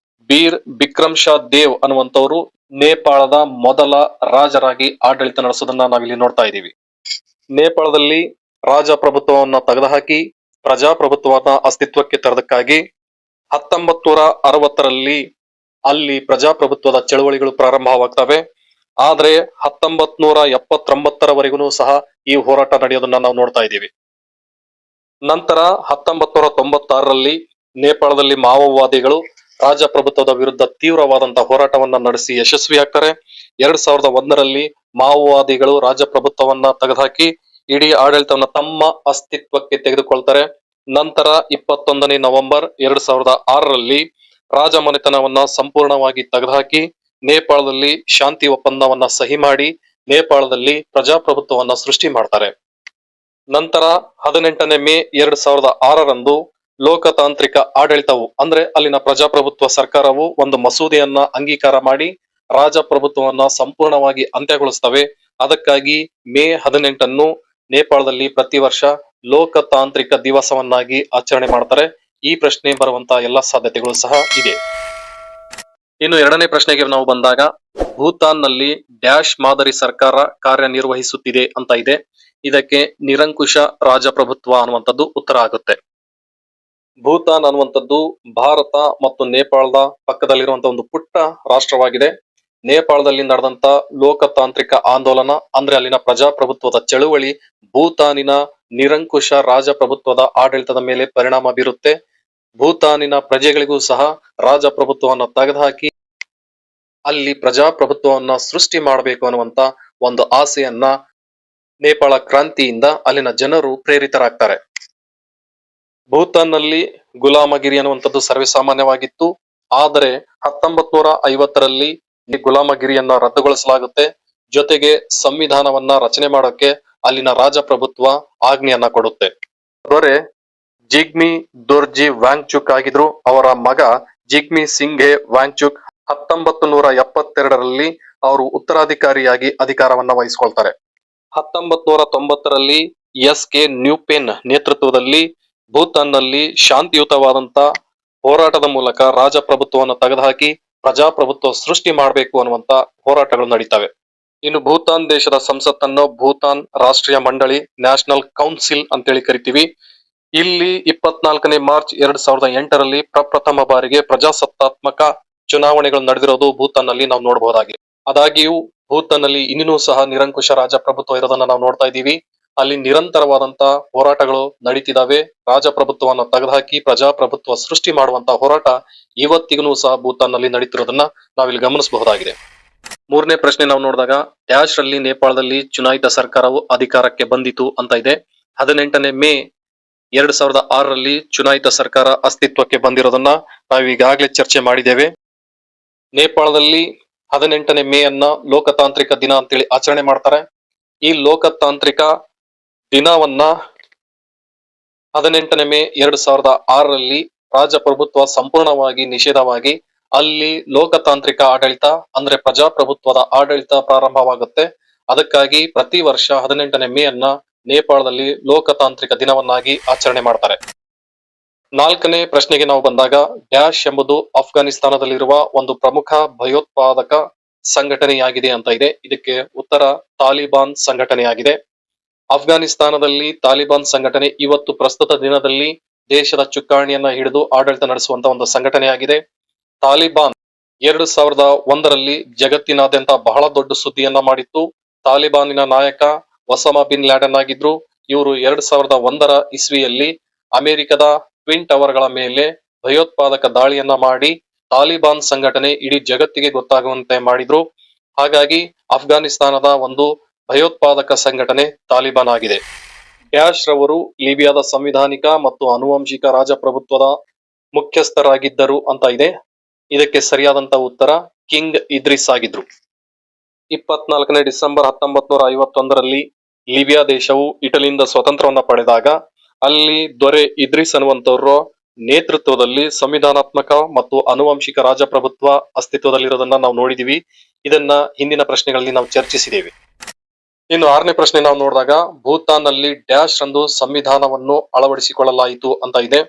ಬೀರ್ ಬಿಕ್ರಮ್ ಶಾ ದೇವ್ ಅನ್ನುವಂಥವ್ರು ನೇಪಾಳದ ಮೊದಲ ರಾಜರಾಗಿ ಆಡಳಿತ ನಡೆಸೋದನ್ನ ನಾವಿಲ್ಲಿ ನೋಡ್ತಾ ಇದ್ದೀವಿ. ನೇಪಾಳದಲ್ಲಿ ರಾಜಪ್ರಭುತ್ವವನ್ನ ತೆಗೆದುಹಾಕಿ ಪ್ರಜಾಪ್ರಭುತ್ವವನ್ನ ಅಸ್ತಿತ್ವಕ್ಕೆ ತರೋದಕ್ಕಾಗಿ 1960ರಲ್ಲಿ ಅಲ್ಲಿ ಪ್ರಜಾಪ್ರಭುತ್ವದ ಚಳವಳಿಗಳು ಪ್ರಾರಂಭವಾಗ್ತವೆ. ಆದ್ರೆ 1979ರವರೆಗೂ ಸಹ ಈ ಹೋರಾಟ ನಡೆಯೋದನ್ನ ನಾವು ನೋಡ್ತಾ ಇದ್ದೀವಿ. ನಂತರ 1996ರಲ್ಲಿ ನೇಪಾಳದಲ್ಲಿ ಮಾವೋವಾದಿಗಳು ರಾಜಪ್ರಭುತ್ವದ ವಿರುದ್ಧ ತೀವ್ರವಾದಂತಹ ಹೋರಾಟವನ್ನ ನಡೆಸಿ ಯಶಸ್ವಿಯಾಗ್ತಾರೆ. 2001ರಲ್ಲಿ ಮಾವೋವಾದಿಗಳು ರಾಜಪ್ರಭುತ್ವವನ್ನ ತೆಗೆದುಹಾಕಿ ಇಡೀ ಆಡಳಿತವನ್ನ ತಮ್ಮ ಅಸ್ತಿತ್ವಕ್ಕೆ ತೆಗೆದುಕೊಳ್ತಾರೆ. ನಂತರ 21ನೇ ನವೆಂಬರ್ 2006ರಲ್ಲಿ ರಾಜಮನೆತನವನ್ನ ಸಂಪೂರ್ಣವಾಗಿ ತೆಗೆದುಹಾಕಿ ನೇಪಾಳದಲ್ಲಿ ಶಾಂತಿ ಒಪ್ಪಂದವನ್ನ ಸಹಿ ಮಾಡಿ ನೇಪಾಳದಲ್ಲಿ ಪ್ರಜಾಪ್ರಭುತ್ವವನ್ನ ಸೃಷ್ಟಿ ಮಾಡ್ತಾರೆ. ನಂತರ 18ನೇ ಮೇ 2006ರಂದು ಲೋಕತಾಂತ್ರಿಕ ಆಡಳಿತವು ಅಂದ್ರೆ ಅಲ್ಲಿನ ಪ್ರಜಾಪ್ರಭುತ್ವ ಸರ್ಕಾರವು ಒಂದು ಮಸೂದೆಯನ್ನ ಅಂಗೀಕಾರ ಮಾಡಿ ರಾಜಪ್ರಭುತ್ವವನ್ನ ಸಂಪೂರ್ಣವಾಗಿ ಅಂತ್ಯಗೊಳಿಸ್ತವೆ. ಅದಕ್ಕಾಗಿ ಮೇ 18ನ್ನು ನೇಪಾಳದಲ್ಲಿ ಪ್ರತಿ ವರ್ಷ ಲೋಕತಾಂತ್ರಿಕ ದಿವಸವನ್ನಾಗಿ ಆಚರಣೆ ಮಾಡ್ತಾರೆ. ಈ ಪ್ರಶ್ನೆ ಬರುವಂತಹ ಎಲ್ಲಾ ಸಾಧ್ಯತೆಗಳು ಸಹ ಇದೆ. ಇನ್ನು 2ನೇ ಪ್ರಶ್ನೆಗೆ ನಾವು ಬಂದಾಗ ಭೂತಾನ್ ನಲ್ಲಿ ಡ್ಯಾಶ್ ಮಾದರಿ ಸರ್ಕಾರ ಕಾರ್ಯನಿರ್ವಹಿಸುತ್ತಿದೆ ಅಂತ ಇದೆ. ಇದಕ್ಕೆ ನಿರಂಕುಶ ರಾಜಪ್ರಭುತ್ವ ಅನ್ನುವಂಥದ್ದು ಉತ್ತರ ಆಗುತ್ತೆ. ಭೂತಾನ್ ಅನ್ನುವಂಥದ್ದು ಭಾರತ ಮತ್ತು ನೇಪಾಳದ ಪಕ್ಕದಲ್ಲಿರುವಂತಹ ಒಂದು ಪುಟ್ಟ ರಾಷ್ಟ್ರವಾಗಿದೆ. ನೇಪಾಳದಲ್ಲಿ ನಡೆದಂತ ಲೋಕತಾಂತ್ರಿಕ ಆಂದೋಲನ ಅಂದ್ರೆ ಅಲ್ಲಿನ ಪ್ರಜಾಪ್ರಭುತ್ವದ ಚಳುವಳಿ ಭೂತಾನಿನ ನಿರಂಕುಶ ರಾಜಪ್ರಭುತ್ವದ ಆಡಳಿತದ ಮೇಲೆ ಪರಿಣಾಮ ಬೀರುತ್ತೆ. ಭೂತಾನಿನ ಪ್ರಜೆಗಳಿಗೂ ಸಹ ರಾಜಪ್ರಭುತ್ವವನ್ನು ತೆಗೆದುಹಾಕಿ ಅಲ್ಲಿ ಪ್ರಜಾಪ್ರಭುತ್ವವನ್ನ ಸೃಷ್ಟಿ ಮಾಡಬೇಕು ಅನ್ನುವಂತ ಒಂದು ಆಸೆಯನ್ನ ನೇಪಾಳ ಕ್ರಾಂತಿಯಿಂದ ಅಲ್ಲಿನ ಜನರು ಪ್ರೇರಿತರಾಗ್ತಾರೆ. ಭೂತಾನ್ನಲ್ಲಿ ಗುಲಾಮಗಿರಿ ಅನ್ನುವಂಥದ್ದು ಸರ್ವೇಸಾಮಾನ್ಯವಾಗಿತ್ತು. ಆದರೆ 1950ರಲ್ಲಿ ಗುಲಾಮಗಿರಿಯನ್ನ ರದ್ದುಗೊಳಿಸಲಾಗುತ್ತೆ. ಜೊತೆಗೆ ಸಂವಿಧಾನವನ್ನ ರಚನೆ ಮಾಡೋಕೆ ಅಲ್ಲಿನ ರಾಜಪ್ರಭುತ್ವ ಆಜ್ಞೆಯನ್ನ ಕೊಡುತ್ತೆ. ದೊರೆ ಜಿಗ್ಮಿ ದೊರ್ಜಿ ವಾಂಗ್ಚುಕ್ ಆಗಿದ್ರು. ಅವರ ಮಗ ಜಿಗ್ಮಿ ಸಿಂಘೆ ವಾಂಗ್ಚುಕ್ 1972ರಲ್ಲಿ ಅವರು ಉತ್ತರಾಧಿಕಾರಿಯಾಗಿ ಅಧಿಕಾರವನ್ನ ವಹಿಸಿಕೊಳ್ತಾರೆ. 1990ರಲ್ಲಿ SK ನ್ಯೂಪೆನ್ ನೇತೃತ್ವದಲ್ಲಿ ಭೂತಾನ್ನಲ್ಲಿ ಶಾಂತಿಯುತವಾದಂತ ಹೋರಾಟದ ಮೂಲಕ ರಾಜಪ್ರಭುತ್ವವನ್ನು ತೆಗೆದುಹಾಕಿ ಪ್ರಜಾಪ್ರಭುತ್ವ ಸೃಷ್ಟಿ ಮಾಡಬೇಕು ಅನ್ನುವಂತ ಹೋರಾಟಗಳು ನಡೀತವೆ. ಇನ್ನು ಭೂತಾನ್ ದೇಶದ ಸಂಸತ್ತನ್ನು ಭೂತಾನ್ ರಾಷ್ಟ್ರೀಯ ಮಂಡಳಿ ನ್ಯಾಷನಲ್ ಕೌನ್ಸಿಲ್ ಅಂತೇಳಿ ಕರಿತೀವಿ. ಇಲ್ಲಿ 24ನೇ ಮಾರ್ಚ್ 2008ರಲ್ಲಿ ಪ್ರಪ್ರಥಮ ಬಾರಿಗೆ ಪ್ರಜಾಸತ್ತಾತ್ಮಕ ಚುನಾವಣೆಗಳು ನಡೆದಿರೋದು ಭೂತಾನ್ ನಲ್ಲಿ ನಾವು ನೋಡಬಹುದಾಗಿದೆ. ಆದಾಗ್ಯೂ ಭೂತಾನ್ ನಲ್ಲಿ ಇನ್ನೂ ಸಹ ನಿರಂಕುಶ ರಾಜಪ್ರಭುತ್ವ ಇರೋದನ್ನ ನಾವು ನೋಡ್ತಾ ಇದ್ದೀವಿ. ಅಲ್ಲಿ ನಿರಂತರವಾದಂತ ಹೋರಾಟಗಳು ನಡೀತಿದಾವೆ. ರಾಜಪ್ರಭುತ್ವವನ್ನು ತೆಗೆದುಹಾಕಿ ಪ್ರಜಾಪ್ರಭುತ್ವ ಸೃಷ್ಟಿ ಮಾಡುವಂತ ಹೋರಾಟ ಇವತ್ತಿಗೂ ಸಹ ಭೂತಾನ್ ನಲ್ಲಿ ನಡೀತಿರೋದನ್ನ ನಾವಿಲ್ಲಿ ಗಮನಿಸಬಹುದಾಗಿದೆ. 3ನೇ ಪ್ರಶ್ನೆ ನಾವು ನೋಡಿದಾಗ ಡ್ಯಾಶ್ ರಲ್ಲಿ ನೇಪಾಳದಲ್ಲಿ ಚುನಾಯಿತ ಸರ್ಕಾರವು ಅಧಿಕಾರಕ್ಕೆ ಬಂದಿತು ಅಂತ ಇದೆ. 18ನೇ ಮೇ 2006ರಲ್ಲಿ ಚುನಾಯಿತ ಸರ್ಕಾರ ಅಸ್ತಿತ್ವಕ್ಕೆ ಬಂದಿರೋದನ್ನ ನಾವು ಈಗಾಗಲೇ ಚರ್ಚೆ ಮಾಡಿದ್ದೇವೆ. ನೇಪಾಳದಲ್ಲಿ 18ನೇ ಮೇ ಅನ್ನ ಲೋಕತಾಂತ್ರಿಕ ದಿನ ಅಂತೇಳಿ ಆಚರಣೆ ಮಾಡ್ತಾರೆ. ಈ ಲೋಕತಾಂತ್ರಿಕ ದಿನವನ್ನ 18ನೇ ಮೇ 2006ರಲ್ಲಿ ರಾಜಪ್ರಭುತ್ವ ಸಂಪೂರ್ಣವಾಗಿ ನಿಷೇಧವಾಗಿ ಅಲ್ಲಿ ಲೋಕತಾಂತ್ರಿಕ ಆಡಳಿತ ಅಂದ್ರೆ ಪ್ರಜಾಪ್ರಭುತ್ವದ ಆಡಳಿತ ಪ್ರಾರಂಭವಾಗುತ್ತೆ. ಅದಕ್ಕಾಗಿ ಪ್ರತಿ ವರ್ಷ 18ನೇ ಮೇ ಅನ್ನ ನೇಪಾಳದಲ್ಲಿ ಲೋಕತಾಂತ್ರಿಕ ದಿನವನ್ನಾಗಿ ಆಚರಣೆ ಮಾಡ್ತಾರೆ. 4ನೇ ಪ್ರಶ್ನೆಗೆ ನಾವು ಬಂದಾಗ ಡ್ಯಾಶ್ ಎಂಬುದು ಅಫ್ಘಾನಿಸ್ತಾನದಲ್ಲಿರುವ ಒಂದು ಪ್ರಮುಖ ಭಯೋತ್ಪಾದಕ ಸಂಘಟನೆಯಾಗಿದೆ ಅಂತ ಇದೆ. ಇದಕ್ಕೆ ಉತ್ತರ ತಾಲಿಬಾನ್ ಸಂಘಟನೆಯಾಗಿದೆ. ಅಫ್ಘಾನಿಸ್ತಾನದಲ್ಲಿ ತಾಲಿಬಾನ್ ಸಂಘಟನೆ ಇವತ್ತು ಪ್ರಸ್ತುತ ದಿನದಲ್ಲಿ ದೇಶದ ಚುಕ್ಕಾಣಿಯನ್ನ ಹಿಡಿದು ಆಡಳಿತ ನಡೆಸುವಂತ ಒಂದು ಸಂಘಟನೆಯಾಗಿದೆ. ತಾಲಿಬಾನ್ 2001ರಲ್ಲಿ ಜಗತ್ತಿನಾದ್ಯಂತ ಬಹಳ ದೊಡ್ಡ ಸುದ್ದಿಯನ್ನ ಮಾಡಿತ್ತು. ತಾಲಿಬಾನಿನ ನಾಯಕ ಒಸಾಮಾ ಬಿನ್ ಲ್ಯಾಡನ್ ಆಗಿದ್ರು. ಇವರು 2001ರ ಇಸ್ವಿಯಲ್ಲಿ ಅಮೆರಿಕದ ಟ್ವಿನ್ ಟವರ್ಗಳ ಮೇಲೆ ಭಯೋತ್ಪಾದಕ ದಾಳಿಯನ್ನ ಮಾಡಿ ತಾಲಿಬಾನ್ ಸಂಘಟನೆ ಇಡೀ ಜಗತ್ತಿಗೆ ಗೊತ್ತಾಗುವಂತೆ ಮಾಡಿದ್ರು. ಹಾಗಾಗಿ ಅಫ್ಘಾನಿಸ್ತಾನದ ಒಂದು ಭಯೋತ್ಪಾದಕ ಸಂಘಟನೆ ತಾಲಿಬಾನ್ ಆಗಿದೆ. ಡ್ಯಾಶ್ ರವರು ಲಿಬಿಯಾದ ಸಂವಿಧಾನಿಕ ಮತ್ತು ಆನುವಂಶಿಕ ರಾಜಪ್ರಭುತ್ವದ ಮುಖ್ಯಸ್ಥರಾಗಿದ್ದರು ಅಂತ ಇದೆ. ಇದಕ್ಕೆ ಸರಿಯಾದಂತ ಉತ್ತರ ಕಿಂಗ್ ಇದ್ರಿಸ್ ಆಗಿದ್ರು. 24ನೇ ಡಿಸೆಂಬರ್ 1951ರಲ್ಲಿ ಲಿಬಿಯಾ ದೇಶವು ಇಟಲಿಯಿಂದ ಸ್ವತಂತ್ರವನ್ನ ಪಡೆದಾಗ ಅಲ್ಲಿ ದೊರೆ ಇದ್ರಿಸ್ ಅನ್ನುವಂತವ್ರ ನೇತೃತ್ವದಲ್ಲಿ ಸಂವಿಧಾನಾತ್ಮಕ ಮತ್ತು ಆನುವಂಶಿಕ ರಾಜಪ್ರಭುತ್ವ ಅಸ್ತಿತ್ವದಲ್ಲಿರೋದನ್ನ ನಾವು ನೋಡಿದೀವಿ. ಇದನ್ನ ಹಿಂದಿನ ಪ್ರಶ್ನೆಗಳಲ್ಲಿ ನಾವು ಚರ್ಚಿಸಿದ್ದೇವೆ. ಇನ್ನು 6ನೇ ಪ್ರಶ್ನೆ ನಾವು ನೋಡಿದಾಗ ಭೂತಾನ್ ನಲ್ಲಿ ಡ್ಯಾಶ್ ರಂದು ಸಂವಿಧಾನವನ್ನು ಅಳವಡಿಸಿಕೊಳ್ಳಲಾಯಿತು ಅಂತ ಇದೆ.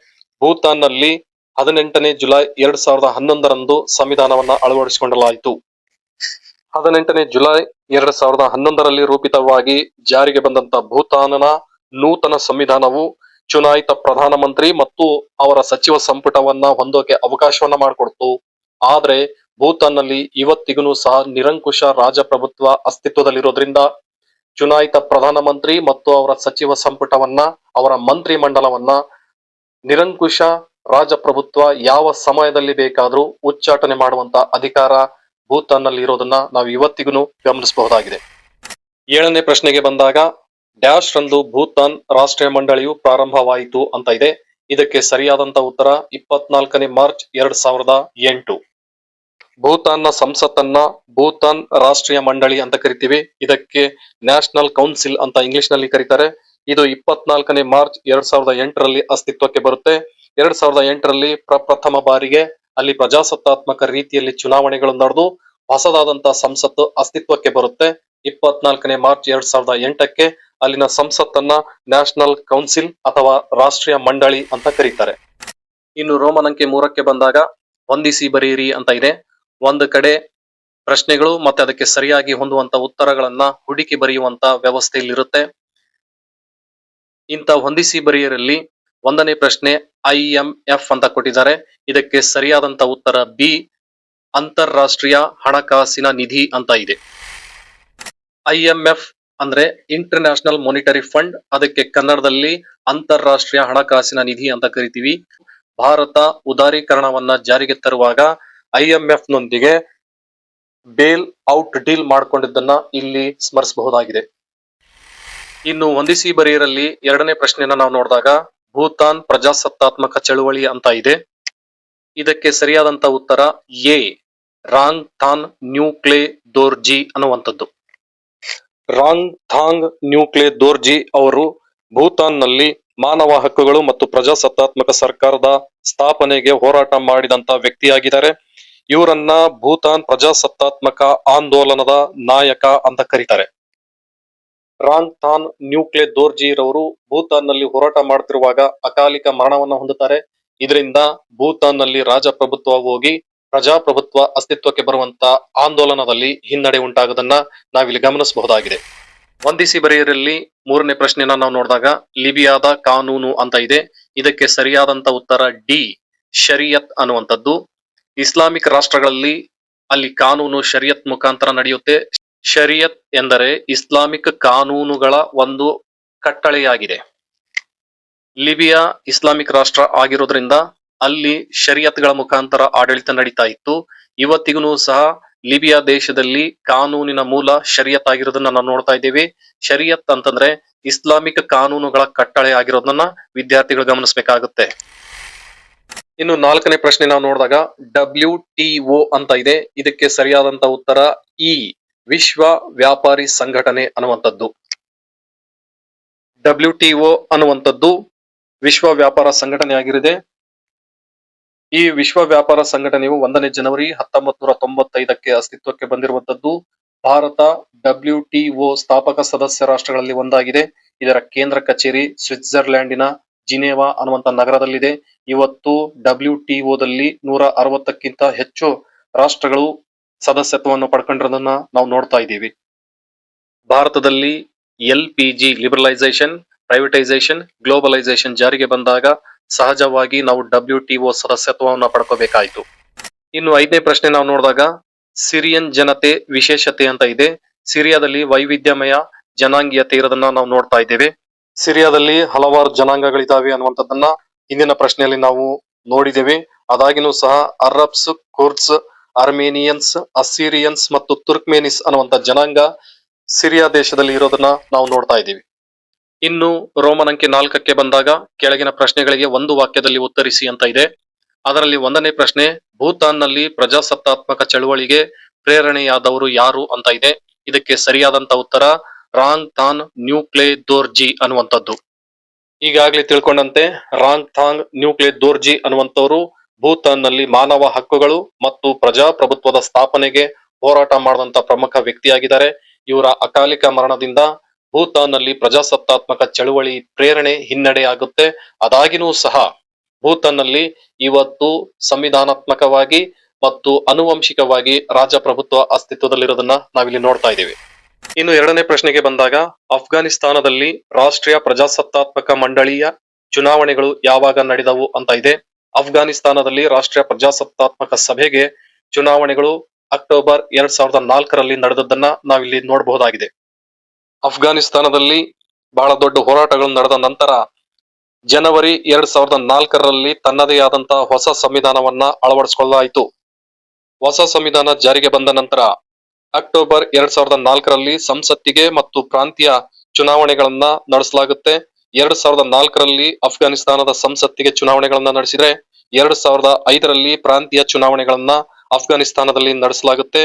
ಭೂತಾನ್ ನಲ್ಲಿ 18ನೇ ಜುಲೈ 2011ರಂದು ಸಂವಿಧಾನವನ್ನ ಅಳವಡಿಸಿಕೊಳ್ಳಲಾಯಿತು. 18ನೇ ಜುಲೈ 2011ರಲ್ಲಿ ರೂಪಿತವಾಗಿ ಜಾರಿಗೆ ಬಂದಂತ ಭೂತಾನನ ನೂತನ ಸಂವಿಧಾನವು ಚುನಾಯಿತ ಪ್ರಧಾನಮಂತ್ರಿ ಮತ್ತು ಅವರ ಸಚಿವ ಸಂಪುಟವನ್ನ ಹೊಂದೋಕೆ ಅವಕಾಶವನ್ನ ಮಾಡಿಕೊಡ್ತು. ಆದ್ರೆ ಭೂತಾನ್ ನಲ್ಲಿ ಇವತ್ತಿಗೂ ಸಹ ನಿರಂಕುಶ ರಾಜಪ್ರಭುತ್ವ ಅಸ್ತಿತ್ವದಲ್ಲಿರೋದ್ರಿಂದ ಚುನಾಯಿತ ಪ್ರಧಾನಮಂತ್ರಿ ಮತ್ತು ಅವರ ಸಚಿವ ಸಂಪುಟವನ್ನ ಅವರ ಮಂತ್ರಿ ಮಂಡಲವನ್ನ ನಿರಂಕುಶ ರಾಜಪ್ರಭುತ್ವ ಯಾವ ಸಮಯದಲ್ಲಿ ಬೇಕಾದ್ರೂ ಉಚ್ಚಾಟನೆ ಮಾಡುವಂತ ಅಧಿಕಾರ ಭೂತಾನ್ ನಲ್ಲಿ ಇರೋದನ್ನ ನಾವು ಇವತ್ತಿಗೂ ಗಮನಿಸಬಹುದಾಗಿದೆ. 7ನೇ ಪ್ರಶ್ನೆಗೆ ಬಂದಾಗ ಡ್ಯಾಶ್ ರಂದು ಭೂತಾನ್ ರಾಷ್ಟ್ರೀಯ ಮಂಡಳಿಯು ಪ್ರಾರಂಭವಾಯಿತು ಅಂತ ಇದೆ. ಇದಕ್ಕೆ ಸರಿಯಾದಂತ ಉತ್ತರ 24ನೇ ಮಾರ್ಚ್ 2008. ಭೂತಾನ್ನ ಸಂಸತ್ತನ್ನ ಭೂತಾನ್ ರಾಷ್ಟ್ರೀಯ ಮಂಡಳಿ ಅಂತ ಕರಿತೀವಿ. ಇದಕ್ಕೆ ನ್ಯಾಷನಲ್ ಕೌನ್ಸಿಲ್ ಅಂತ ಇಂಗ್ಲಿಷ್ ನಲ್ಲಿ ಕರೀತಾರೆ. ಇದು 24ನೇ ಮಾರ್ಚ್ 2008ರಲ್ಲಿ ಅಸ್ತಿತ್ವಕ್ಕೆ ಬರುತ್ತೆ. 2008ರಲ್ಲಿ ಪ್ರಪ್ರಥಮ ಬಾರಿಗೆ ಅಲ್ಲಿ ಪ್ರಜಾಸತ್ತಾತ್ಮಕ ರೀತಿಯಲ್ಲಿ ಚುನಾವಣೆಗಳು ನಡೆದು ಹೊಸದಾದಂತ ಸಂಸತ್ತು ಅಸ್ತಿತ್ವಕ್ಕೆ ಬರುತ್ತೆ. 24ನೇ ಮಾರ್ಚ್ 2008ಕ್ಕೆ ಅಲ್ಲಿನ ಸಂಸತ್ತನ್ನ ನ್ಯಾಷನಲ್ ಕೌನ್ಸಿಲ್ ಅಥವಾ ರಾಷ್ಟ್ರೀಯ ಮಂಡಳಿ ಅಂತ ಕರೀತಾರೆ. ಇನ್ನು ರೋಮನ್ ಅಂಕೆ 3ಕ್ಕೆ ಬಂದಾಗ ಹೊಂದಿಸಿ ಬರೆಯಿರಿ ಅಂತ ಇದೆ. ಒಂದು ಕಡೆ ಪ್ರಶ್ನೆಗಳು ಮತ್ತೆ ಅದಕ್ಕೆ ಸರಿಯಾಗಿ ಹೊಂದುವಂತ ಉತ್ತರಗಳನ್ನ ಹುಡುಕಿ ಬರೆಯುವಂತ ವ್ಯವಸ್ಥೆಯಲ್ಲಿರುತ್ತೆ. ಇಂಥ ಹೊಂದಿಸಿ ಬರೆಯರಲ್ಲಿ 1ನೇ ಪ್ರಶ್ನೆ IMF ಅಂತ ಕೊಟ್ಟಿದ್ದಾರೆ. ಇದಕ್ಕೆ ಸರಿಯಾದಂತ ಉತ್ತರ ಬಿ ಅಂತಾರಾಷ್ಟ್ರೀಯ ಹಣಕಾಸಿನ ನಿಧಿ ಅಂತ ಇದೆ. IMF ಅಂದ್ರೆ ಇಂಟರ್ನ್ಯಾಷನಲ್ ಮಾನಿಟರಿ ಫಂಡ್, ಅದಕ್ಕೆ ಕನ್ನಡದಲ್ಲಿ ಅಂತಾರಾಷ್ಟ್ರೀಯ ಹಣಕಾಸಿನ ನಿಧಿ ಅಂತ ಕರಿತೀವಿ. ಭಾರತ ಉದಾರೀಕರಣವನ್ನ ಜಾರಿಗೆ ತರುವಾಗ IMF ನೊಂದಿಗೆ ಬೇಲ್ ಔಟ್ ಡೀಲ್ ಮಾಡ್ಕೊಂಡಿದ್ದನ್ನ ಇಲ್ಲಿ ಸ್ಮರಿಸಬಹುದಾಗಿದೆ. ಇನ್ನು ಹೊಂದಿಸಿ ಬರೆಯರಲ್ಲಿ 2ನೇ ಪ್ರಶ್ನೆಯನ್ನ ನಾವು ನೋಡಿದಾಗ ಭೂತಾನ್ ಪ್ರಜಾಸತ್ತಾತ್ಮಕ ಚಳುವಳಿ ಅಂತ ಇದೆ. ಇದಕ್ಕೆ ಸರಿಯಾದಂತ ಉತ್ತರ ಎ ರಾಂಗ್ ಥಾನ್ ನ್ಯೂಕ್ಲೆ ದೋರ್ಜಿ ಅನ್ನುವಂಥದ್ದು. ರಾಂಗ್ ಥಾಂಗ್ ನ್ಯೂಕ್ಲೆ ದೋರ್ಜಿ ಅವರು ಭೂತಾನ್ ನಲ್ಲಿ ಮಾನವ ಹಕ್ಕುಗಳು ಮತ್ತು ಪ್ರಜಾಸತ್ತಾತ್ಮಕ ಸರ್ಕಾರದ ಸ್ಥಾಪನೆಗೆ ಹೋರಾಟ ಮಾಡಿದಂತ ವ್ಯಕ್ತಿಯಾಗಿದ್ದಾರೆ. ಇವರನ್ನ ಭೂತಾನ್ ಪ್ರಜಾಸತ್ತಾತ್ಮಕ ಆಂದೋಲನದ ನಾಯಕ ಅಂತ ಕರೀತಾರೆ. ರಾಂಗ್ ಥಾನ್ ನ್ಯೂಕ್ಲೆ ದೋರ್ಜಿ ರವರು ಭೂತಾನ್ ನಲ್ಲಿ ಹೋರಾಟ ಮಾಡ್ತಿರುವಾಗ ಅಕಾಲಿಕ ಮರಣವನ್ನ ಹೊಂದುತ್ತಾರೆ. ಇದರಿಂದ ಭೂತಾನ್ ನಲ್ಲಿ ರಾಜಪ್ರಭುತ್ವ ಹೋಗಿ ಪ್ರಜಾಪ್ರಭುತ್ವ ಅಸ್ತಿತ್ವಕ್ಕೆ ಬರುವಂತ ಆಂದೋಲನದಲ್ಲಿ ಹಿನ್ನಡೆ ಉಂಟಾಗೋದನ್ನ ನಾವಿಲ್ಲಿ ಗಮನಿಸಬಹುದಾಗಿದೆ. ಹೊಂದಿಸಿ ಬರೆಯರಲ್ಲಿ 3ನೇ ಪ್ರಶ್ನೆಯನ್ನ ನಾವು ನೋಡಿದಾಗ ಲಿಬಿಯಾದ ಕಾನೂನು ಅಂತ ಇದೆ. ಇದಕ್ಕೆ ಸರಿಯಾದಂತ ಉತ್ತರ ಡಿ ಶರಿಯತ್ ಅನ್ನುವಂಥದ್ದು. ಇಸ್ಲಾಮಿಕ್ ರಾಷ್ಟ್ರಗಳಲ್ಲಿ ಅಲ್ಲಿ ಕಾನೂನು ಶರಿಯತ್ ಮುಖಾಂತರ ನಡೆಯುತ್ತೆ. ಶರಿಯತ್ ಎಂದರೆ ಇಸ್ಲಾಮಿಕ್ ಕಾನೂನುಗಳ ಒಂದು ಕಟ್ಟಳೆಯಾಗಿದೆ. ಲಿಬಿಯಾ ಇಸ್ಲಾಮಿಕ್ ರಾಷ್ಟ್ರ ಆಗಿರೋದ್ರಿಂದ ಅಲ್ಲಿ ಶರಿಯತ್ಗಳ ಮುಖಾಂತರ ಆಡಳಿತ ನಡೀತಾ ಇತ್ತು. ಇವತ್ತಿಗೂ ಸಹ ಲಿಬಿಯಾ ದೇಶದಲ್ಲಿ ಕಾನೂನಿನ ಮೂಲ ಶರಿಯತ್ ಆಗಿರೋದನ್ನ ನಾವು ನೋಡ್ತಾ ಇದ್ದೇವೆ. ಶರಿಯತ್ ಅಂತಂದ್ರೆ ಇಸ್ಲಾಮಿಕ್ ಕಾನೂನುಗಳ ಕಟ್ಟಳೆ ಆಗಿರೋದನ್ನ ವಿದ್ಯಾರ್ಥಿಗಳು ಗಮನಿಸಬೇಕಾಗುತ್ತೆ. ಇನ್ನು 4ನೇ ಪ್ರಶ್ನೆ ನಾವು ನೋಡಿದಾಗ WTO ಅಂತ ಇದೆ. ಇದಕ್ಕೆ ಸರಿಯಾದಂತ ಉತ್ತರ ಇ ವಿಶ್ವ ವ್ಯಾಪಾರಿ ಸಂಘಟನೆ ಅನ್ನುವಂಥದ್ದು. WTO ಅನ್ನುವಂಥದ್ದು ವಿಶ್ವ ವ್ಯಾಪಾರ ಸಂಘಟನೆ ಆಗಿರಿದೆ. ಈ ವಿಶ್ವ ವ್ಯಾಪಾರ ಸಂಘಟನೆಯು 1ನೇ ಜನವರಿ 1995ಕ್ಕೆ ಅಸ್ತಿತ್ವಕ್ಕೆ ಬಂದಿರುವಂತದ್ದು. ಭಾರತ WTO ಸ್ಥಾಪಕ ಸದಸ್ಯ ರಾಷ್ಟ್ರಗಳಲ್ಲಿ ಒಂದಾಗಿದೆ. ಇದರ ಕೇಂದ್ರ ಕಚೇರಿ ಸ್ವಿಟ್ಜರ್ಲ್ಯಾಂಡಿನ ಜಿನೇವಾ ಅನ್ನುವಂತ ನಗರದಲ್ಲಿದೆ. ಇವತ್ತು WTOದಲ್ಲಿ 160ಕ್ಕಿಂತ ಹೆಚ್ಚು ರಾಷ್ಟ್ರಗಳು ಸದಸ್ಯತ್ವವನ್ನು ಪಡ್ಕೊಂಡಿರೋದನ್ನ ನಾವು ನೋಡ್ತಾ ಇದ್ದೀವಿ. ಭಾರತದಲ್ಲಿ LPG ಲಿಬರಲೈಸೇಷನ್, ಪ್ರೈವೇಟೈಸೇಷನ್, ಗ್ಲೋಬಲೈಸೇಷನ್ ಜಾರಿಗೆ ಬಂದಾಗ ಸಹಜವಾಗಿ ನಾವು WTO ಸದಸ್ಯತ್ವವನ್ನು ಪಡ್ಕೋಬೇಕಾಯಿತು. ಇನ್ನು 5ನೇ ಪ್ರಶ್ನೆ ನಾವು ನೋಡಿದಾಗ ಸಿರಿಯನ್ ಜನತೆ ವಿಶೇಷತೆ ಅಂತ ಇದೆ. ಸಿರಿಯಾದಲ್ಲಿ ವೈವಿಧ್ಯಮಯ ಜನಾಂಗೀಯತೆ ಇರೋದನ್ನ ನಾವು ನೋಡ್ತಾ ಇದ್ದೇವೆ. ಸಿರಿಯಾದಲ್ಲಿ ಹಲವಾರು ಜನಾಂಗಗಳಿದಾವೆ ಅನ್ನುವಂಥದ್ದನ್ನ ಹಿಂದಿನ ಪ್ರಶ್ನೆಯಲ್ಲಿ ನಾವು ನೋಡಿದ್ದೇವೆ. ಅದಾಗಿನೂ ಸಹ ಅರಬ್ಸ್, ಕುರ್ಡ್ಸ್, ಅರ್ಮೇನಿಯನ್ಸ್, ಅಸ್ಸಿರಿಯನ್ಸ್ ಮತ್ತು ತುರ್ಕ್ಮೇನಿಸ್ ಅನ್ನುವಂಥ ಜನಾಂಗ ಸಿರಿಯಾ ದೇಶದಲ್ಲಿ ಇರೋದನ್ನ ನಾವು ನೋಡ್ತಾ ಇದ್ದೀವಿ. ಇನ್ನು ರೋಮನ್ ಅಂಕೆ 4ಕ್ಕೆ ಬಂದಾಗ ಕೆಳಗಿನ ಪ್ರಶ್ನೆಗಳಿಗೆ ಒಂದು ವಾಕ್ಯದಲ್ಲಿ ಉತ್ತರಿಸಿ ಅಂತ ಇದೆ. ಅದರಲ್ಲಿ 1ನೇ ಪ್ರಶ್ನೆ, ಭೂತಾನ್ನಲ್ಲಿ ಪ್ರಜಾಸತ್ತಾತ್ಮಕ ಚಳುವಳಿಗೆ ಪ್ರೇರಣೆಯಾದವರು ಯಾರು ಅಂತ ಇದೆ. ಇದಕ್ಕೆ ಸರಿಯಾದಂತ ಉತ್ತರ ರಾಂಗ್ ಥಾನ್ ನ್ಯೂಕ್ಲೆ ದೋರ್ಜಿ ಅನ್ನುವಂಥದ್ದು. ಈಗಾಗಲೇ ತಿಳ್ಕೊಂಡಂತೆ ರಾಂಗ್ ಥಾಂಗ್ ನ್ಯೂಕ್ಲೆ ದೋರ್ಜಿ ಅನ್ನುವಂಥವ್ರು ಭೂತಾನ್ನಲ್ಲಿ ಮಾನವ ಹಕ್ಕುಗಳು ಮತ್ತು ಪ್ರಜಾಪ್ರಭುತ್ವದ ಸ್ಥಾಪನೆಗೆ ಹೋರಾಟ ಮಾಡಿದಂತ ಪ್ರಮುಖ ವ್ಯಕ್ತಿಯಾಗಿದ್ದಾರೆ. ಇವರ ಅಕಾಲಿಕ ಮರಣದಿಂದ ಭೂತಾನ್ನಲ್ಲಿ ಪ್ರಜಾಸತ್ತಾತ್ಮಕ ಚಳುವಳಿ ಪ್ರೇರಣೆ ಹಿನ್ನಡೆ ಆಗುತ್ತೆ. ಅದಾಗಿನೂ ಸಹ ಭೂತಾನ್ನಲ್ಲಿ ಇವತ್ತು ಸಂವಿಧಾನಾತ್ಮಕವಾಗಿ ಮತ್ತು ಆನುವಂಶಿಕವಾಗಿ ರಾಜಪ್ರಭುತ್ವ ಅಸ್ತಿತ್ವದಲ್ಲಿರೋದನ್ನ ನಾವಿಲ್ಲಿ ನೋಡ್ತಾ ಇದ್ದೇವೆ. ಇನ್ನು 2ನೇ ಪ್ರಶ್ನೆಗೆ ಬಂದಾಗ ಅಫ್ಘಾನಿಸ್ತಾನದಲ್ಲಿ ರಾಷ್ಟ್ರೀಯ ಪ್ರಜಾಸತ್ತಾತ್ಮಕ ಮಂಡಳಿಯ ಚುನಾವಣೆಗಳು ಯಾವಾಗ ನಡೆದವು ಅಂತ ಇದೆ. ಅಫ್ಘಾನಿಸ್ತಾನದಲ್ಲಿ ರಾಷ್ಟ್ರೀಯ ಪ್ರಜಾಸತ್ತಾತ್ಮಕ ಸಭೆಗೆ ಚುನಾವಣೆಗಳು ಅಕ್ಟೋಬರ್ 2004ರಲ್ಲಿ ನಡೆದದ್ದನ್ನ ನಾವಿಲ್ಲಿ ನೋಡಬಹುದಾಗಿದೆ. ಅಫ್ಘಾನಿಸ್ತಾನದಲ್ಲಿ ಬಹಳ ದೊಡ್ಡ ಹೋರಾಟಗಳು ನಡೆದ ನಂತರ ಜನವರಿ 2004ರಲ್ಲಿ ತನ್ನದೇ ಆದಂತಹ ಹೊಸ ಸಂವಿಧಾನವನ್ನ ಅಳವಡಿಸಿಕೊಳ್ಳಲಾಯಿತು. ಹೊಸ ಸಂವಿಧಾನ ಜಾರಿಗೆ ಬಂದ ನಂತರ ಅಕ್ಟೋಬರ್ 2004ರಲ್ಲಿ ಸಂಸತ್ತಿಗೆ ಮತ್ತು ಪ್ರಾಂತೀಯ ಚುನಾವಣೆಗಳನ್ನ ನಡೆಸಲಾಗುತ್ತೆ. 2004ರಲ್ಲಿ ಅಫ್ಘಾನಿಸ್ತಾನದ ಸಂಸತ್ತಿಗೆ ಚುನಾವಣೆಗಳನ್ನ ನಡೆಸಿದ್ರೆ 2005ರಲ್ಲಿ ಪ್ರಾಂತೀಯ ಚುನಾವಣೆಗಳನ್ನ ಅಫ್ಘಾನಿಸ್ತಾನದಲ್ಲಿ ನಡೆಸಲಾಗುತ್ತೆ.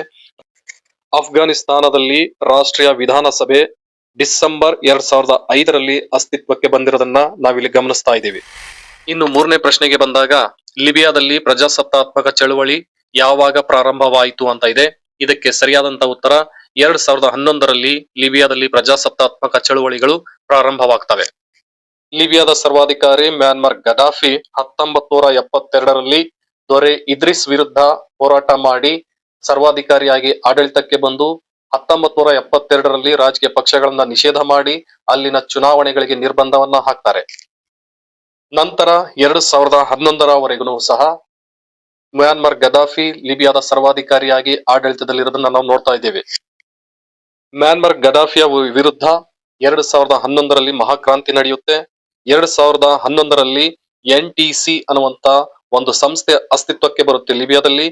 ಅಫ್ಘಾನಿಸ್ತಾನದಲ್ಲಿ ರಾಷ್ಟ್ರೀಯ ವಿಧಾನಸಭೆ ಡಿಸೆಂಬರ್ 2005ರಲ್ಲಿ ಅಸ್ತಿತ್ವಕ್ಕೆ ಬಂದಿರೋದನ್ನ ನಾವಿಲ್ಲಿ ಗಮನಿಸ್ತಾ ಇದ್ದೀವಿ. ಇನ್ನು 3ನೇ ಪ್ರಶ್ನೆಗೆ ಬಂದಾಗ ಲಿಬಿಯಾದಲ್ಲಿ ಪ್ರಜಾಸತ್ತಾತ್ಮಕ ಚಳುವಳಿ ಯಾವಾಗ ಪ್ರಾರಂಭವಾಯಿತು ಅಂತ ಇದೆ. ಇದಕ್ಕೆ ಸರಿಯಾದಂತ ಉತ್ತರ 2011ರಲ್ಲಿ ಲಿಬಿಯಾದಲ್ಲಿ ಪ್ರಜಾಸತ್ತಾತ್ಮಕ ಚಳುವಳಿಗಳು ಪ್ರಾರಂಭವಾಗ್ತವೆ. ಲಿಬಿಯಾದ ಸರ್ವಾಧಿಕಾರಿ ಮ್ಯಾನ್ಮಾರ್ ಗಡಾಫಿ 1972ರಲ್ಲಿ ದೊರೆ ಇದ್ರಿಸ್ ವಿರುದ್ಧ ಹೋರಾಟ ಮಾಡಿ ಸರ್ವಾಧಿಕಾರಿಯಾಗಿ ಆಡಳಿತಕ್ಕೆ ಬಂದು 1972ರಲ್ಲಿ ರಾಜಕೀಯ ಪಕ್ಷಗಳನ್ನ ನಿಷೇಧ ಮಾಡಿ ಅಲ್ಲಿನ ಚುನಾವಣೆಗಳಿಗೆ ನಿರ್ಬಂಧವನ್ನ ಹಾಕ್ತಾರೆ. ನಂತರ 2011ರವರೆಗೂ ಸಹ ಮ್ಯಾನ್ಮಾರ್ ಗಡಾಫಿ ಲಿಬಿಯಾದ ಸರ್ವಾಧಿಕಾರಿಯಾಗಿ ಆಡಳಿತದಲ್ಲಿರೋದನ್ನ ನಾವು ನೋಡ್ತಾ ಇದ್ದೇವೆ. ಮ್ಯಾನ್ಮಾರ್ ಗಡಾಫಿಯ ವಿರುದ್ಧ 2011ರಲ್ಲಿ ಮಹಾಕ್ರಾಂತಿ ನಡೆಯುತ್ತೆ. 2011ರಲ್ಲಿ NTC ಅನ್ನುವಂತ ಒಂದು ಸಂಸ್ಥೆ ಅಸ್ತಿತ್ವಕ್ಕೆ ಬರುತ್ತೆ ಲಿಬಿಯಾದಲ್ಲಿ.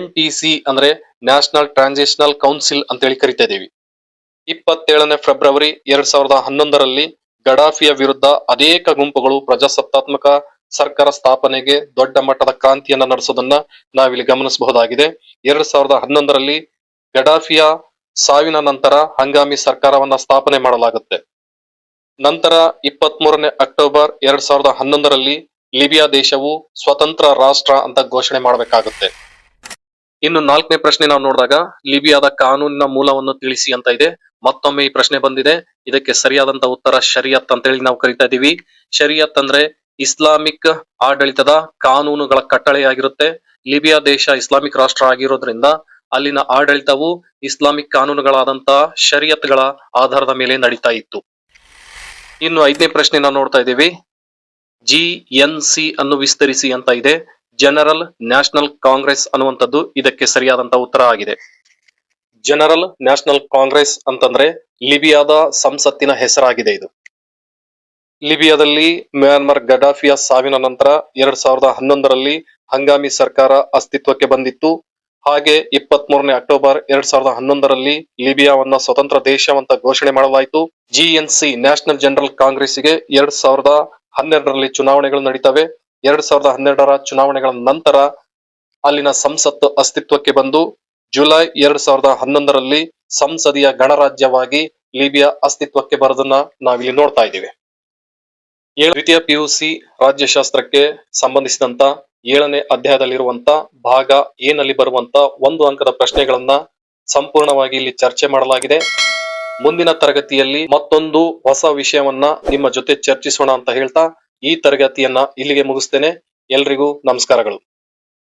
NTC ಅಂದ್ರೆ ನ್ಯಾಷನಲ್ ಟ್ರಾನ್ಸಿಷನಲ್ ಕೌನ್ಸಿಲ್ ಅಂತೇಳಿ ಕರಿತಾ ಇದ್ದೀವಿ. 27ನೇ ಫೆಬ್ರವರಿ 2011ರಲ್ಲಿ ಗಡಾಫಿಯ ವಿರುದ್ಧ ಅನೇಕ ಗುಂಪುಗಳು ಪ್ರಜಾಸತ್ತಾತ್ಮಕ ಸರ್ಕಾರ ಸ್ಥಾಪನೆಗೆ ದೊಡ್ಡ ಮಟ್ಟದ ಕ್ರಾಂತಿಯನ್ನ ನಡೆಸೋದನ್ನ ನಾವಿಲ್ಲಿ ಗಮನಿಸಬಹುದಾಗಿದೆ. 2011ರಲ್ಲಿ ಗಡಾಫಿಯ ಸಾವಿನ ನಂತರ ಹಂಗಾಮಿ ಸರ್ಕಾರವನ್ನ ಸ್ಥಾಪನೆ ಮಾಡಲಾಗುತ್ತೆ. ನಂತರ 23ನೇ ಅಕ್ಟೋಬರ್ 2011ರಲ್ಲಿ ಲಿಬಿಯಾ ದೇಶವು ಸ್ವತಂತ್ರ ರಾಷ್ಟ್ರ ಅಂತ ಘೋಷಣೆ ಮಾಡಬೇಕಾಗುತ್ತೆ. ಇನ್ನು 4ನೇ ಪ್ರಶ್ನೆ ನಾವು ನೋಡಿದಾಗ ಲಿಬಿಯಾದ ಕಾನೂನಿನ ಮೂಲವನ್ನು ತಿಳಿಸಿ ಅಂತ ಇದೆ. ಮತ್ತೊಮ್ಮೆ ಈ ಪ್ರಶ್ನೆ ಬಂದಿದೆ. ಇದಕ್ಕೆ ಸರಿಯಾದಂತ ಉತ್ತರ ಶರಿಯತ್ ಅಂತೇಳಿ ನಾವು ಕರಿತಾ ಇದೀವಿ. ಶರಿಯತ್ ಅಂದ್ರೆ ಇಸ್ಲಾಮಿಕ್ ಆಡಳಿತದ ಕಾನೂನುಗಳ ಕಟ್ಟಳೆಯಾಗಿರುತ್ತೆ. ಲಿಬಿಯಾ ದೇಶ ಇಸ್ಲಾಮಿಕ್ ರಾಷ್ಟ್ರ ಆಗಿರೋದ್ರಿಂದ ಅಲ್ಲಿನ ಆಡಳಿತವು ಇಸ್ಲಾಮಿಕ್ ಕಾನೂನುಗಳಾದಂತ ಶರಿಯತ್ಗಳ ಆಧಾರದ ಮೇಲೆ ನಡೀತಾ ಇತ್ತು. ಇನ್ನು 5ನೇ ಪ್ರಶ್ನೆ ನಾವು ನೋಡ್ತಾ ಇದ್ದೀವಿ. GNC ಅನ್ನು ವಿಸ್ತರಿಸಿ ಅಂತ ಇದೆ. ಜನರಲ್ ನ್ಯಾಷನಲ್ ಕಾಂಗ್ರೆಸ್ ಅನ್ನುವಂಥದ್ದು ಇದಕ್ಕೆ ಸರಿಯಾದಂತ ಉತ್ತರ ಆಗಿದೆ. ಜನರಲ್ ನ್ಯಾಷನಲ್ ಕಾಂಗ್ರೆಸ್ ಅಂತಂದ್ರೆ ಲಿಬಿಯಾದ ಸಂಸತ್ತಿನ ಹೆಸರಾಗಿದೆ ಇದು. ಲಿಬಿಯಾದಲ್ಲಿ ಮ್ಯಾನ್ಮಾರ್ ಗಡಾಫಿಯ ಸಾವಿನ ನಂತರ 2011ರಲ್ಲಿ ಹಂಗಾಮಿ ಸರ್ಕಾರ ಅಸ್ತಿತ್ವಕ್ಕೆ ಬಂದಿತ್ತು. ಹಾಗೆ 23ನೇ ಅಕ್ಟೋಬರ್ 2011ರಲ್ಲಿ ಲಿಬಿಯಾವನ್ನ ಸ್ವತಂತ್ರ ದೇಶವಂತ ಘೋಷಣೆ ಮಾಡಲಾಯಿತು. GNC ನ್ಯಾಷನಲ್ ಜನರಲ್ ಕಾಂಗ್ರೆಸ್ಗೆ 2012ರಲ್ಲಿ ಚುನಾವಣೆಗಳು ನಡೀತವೆ. 2012ರ ಚುನಾವಣೆಗಳ ನಂತರ ಅಲ್ಲಿನ ಸಂಸತ್ತು ಅಸ್ತಿತ್ವಕ್ಕೆ ಬಂದು ಜುಲೈ 2011ರಲ್ಲಿ ಸಂಸದೀಯ ಗಣರಾಜ್ಯವಾಗಿ ಲಿಬಿಯಾ ಅಸ್ತಿತ್ವಕ್ಕೆ ಬರೋದನ್ನ ನಾವಿಲ್ಲಿ ನೋಡ್ತಾ ಇದ್ದೀವಿ. ದ್ವಿತೀಯ PUC ರಾಜ್ಯಶಾಸ್ತ್ರಕ್ಕೆ ಸಂಬಂಧಿಸಿದಂತ 7ನೇ ಅಧ್ಯಾಯದಲ್ಲಿರುವಂತ ಭಾಗ ಎ ನಲ್ಲಿ ಬರುವಂತ 1 ಅಂಕದ ಪ್ರಶ್ನೆಗಳನ್ನ ಸಂಪೂರ್ಣವಾಗಿ ಇಲ್ಲಿ ಚರ್ಚೆ ಮಾಡಲಾಗಿದೆ. ಮುಂದಿನ ತರಗತಿಯಲ್ಲಿ ಮತ್ತೊಂದು ಹೊಸ ವಿಷಯವನ್ನ ನಿಮ್ಮ ಜೊತೆ ಚರ್ಚಿಸೋಣ ಅಂತ ಹೇಳ್ತಾ ಈ ತರಗತಿಯನ್ನ ಇಲ್ಲಿಗೆ ಮುಗಿಸ್ತೇನೆ. ಎಲ್ರಿಗೂ ನಮಸ್ಕಾರಗಳು.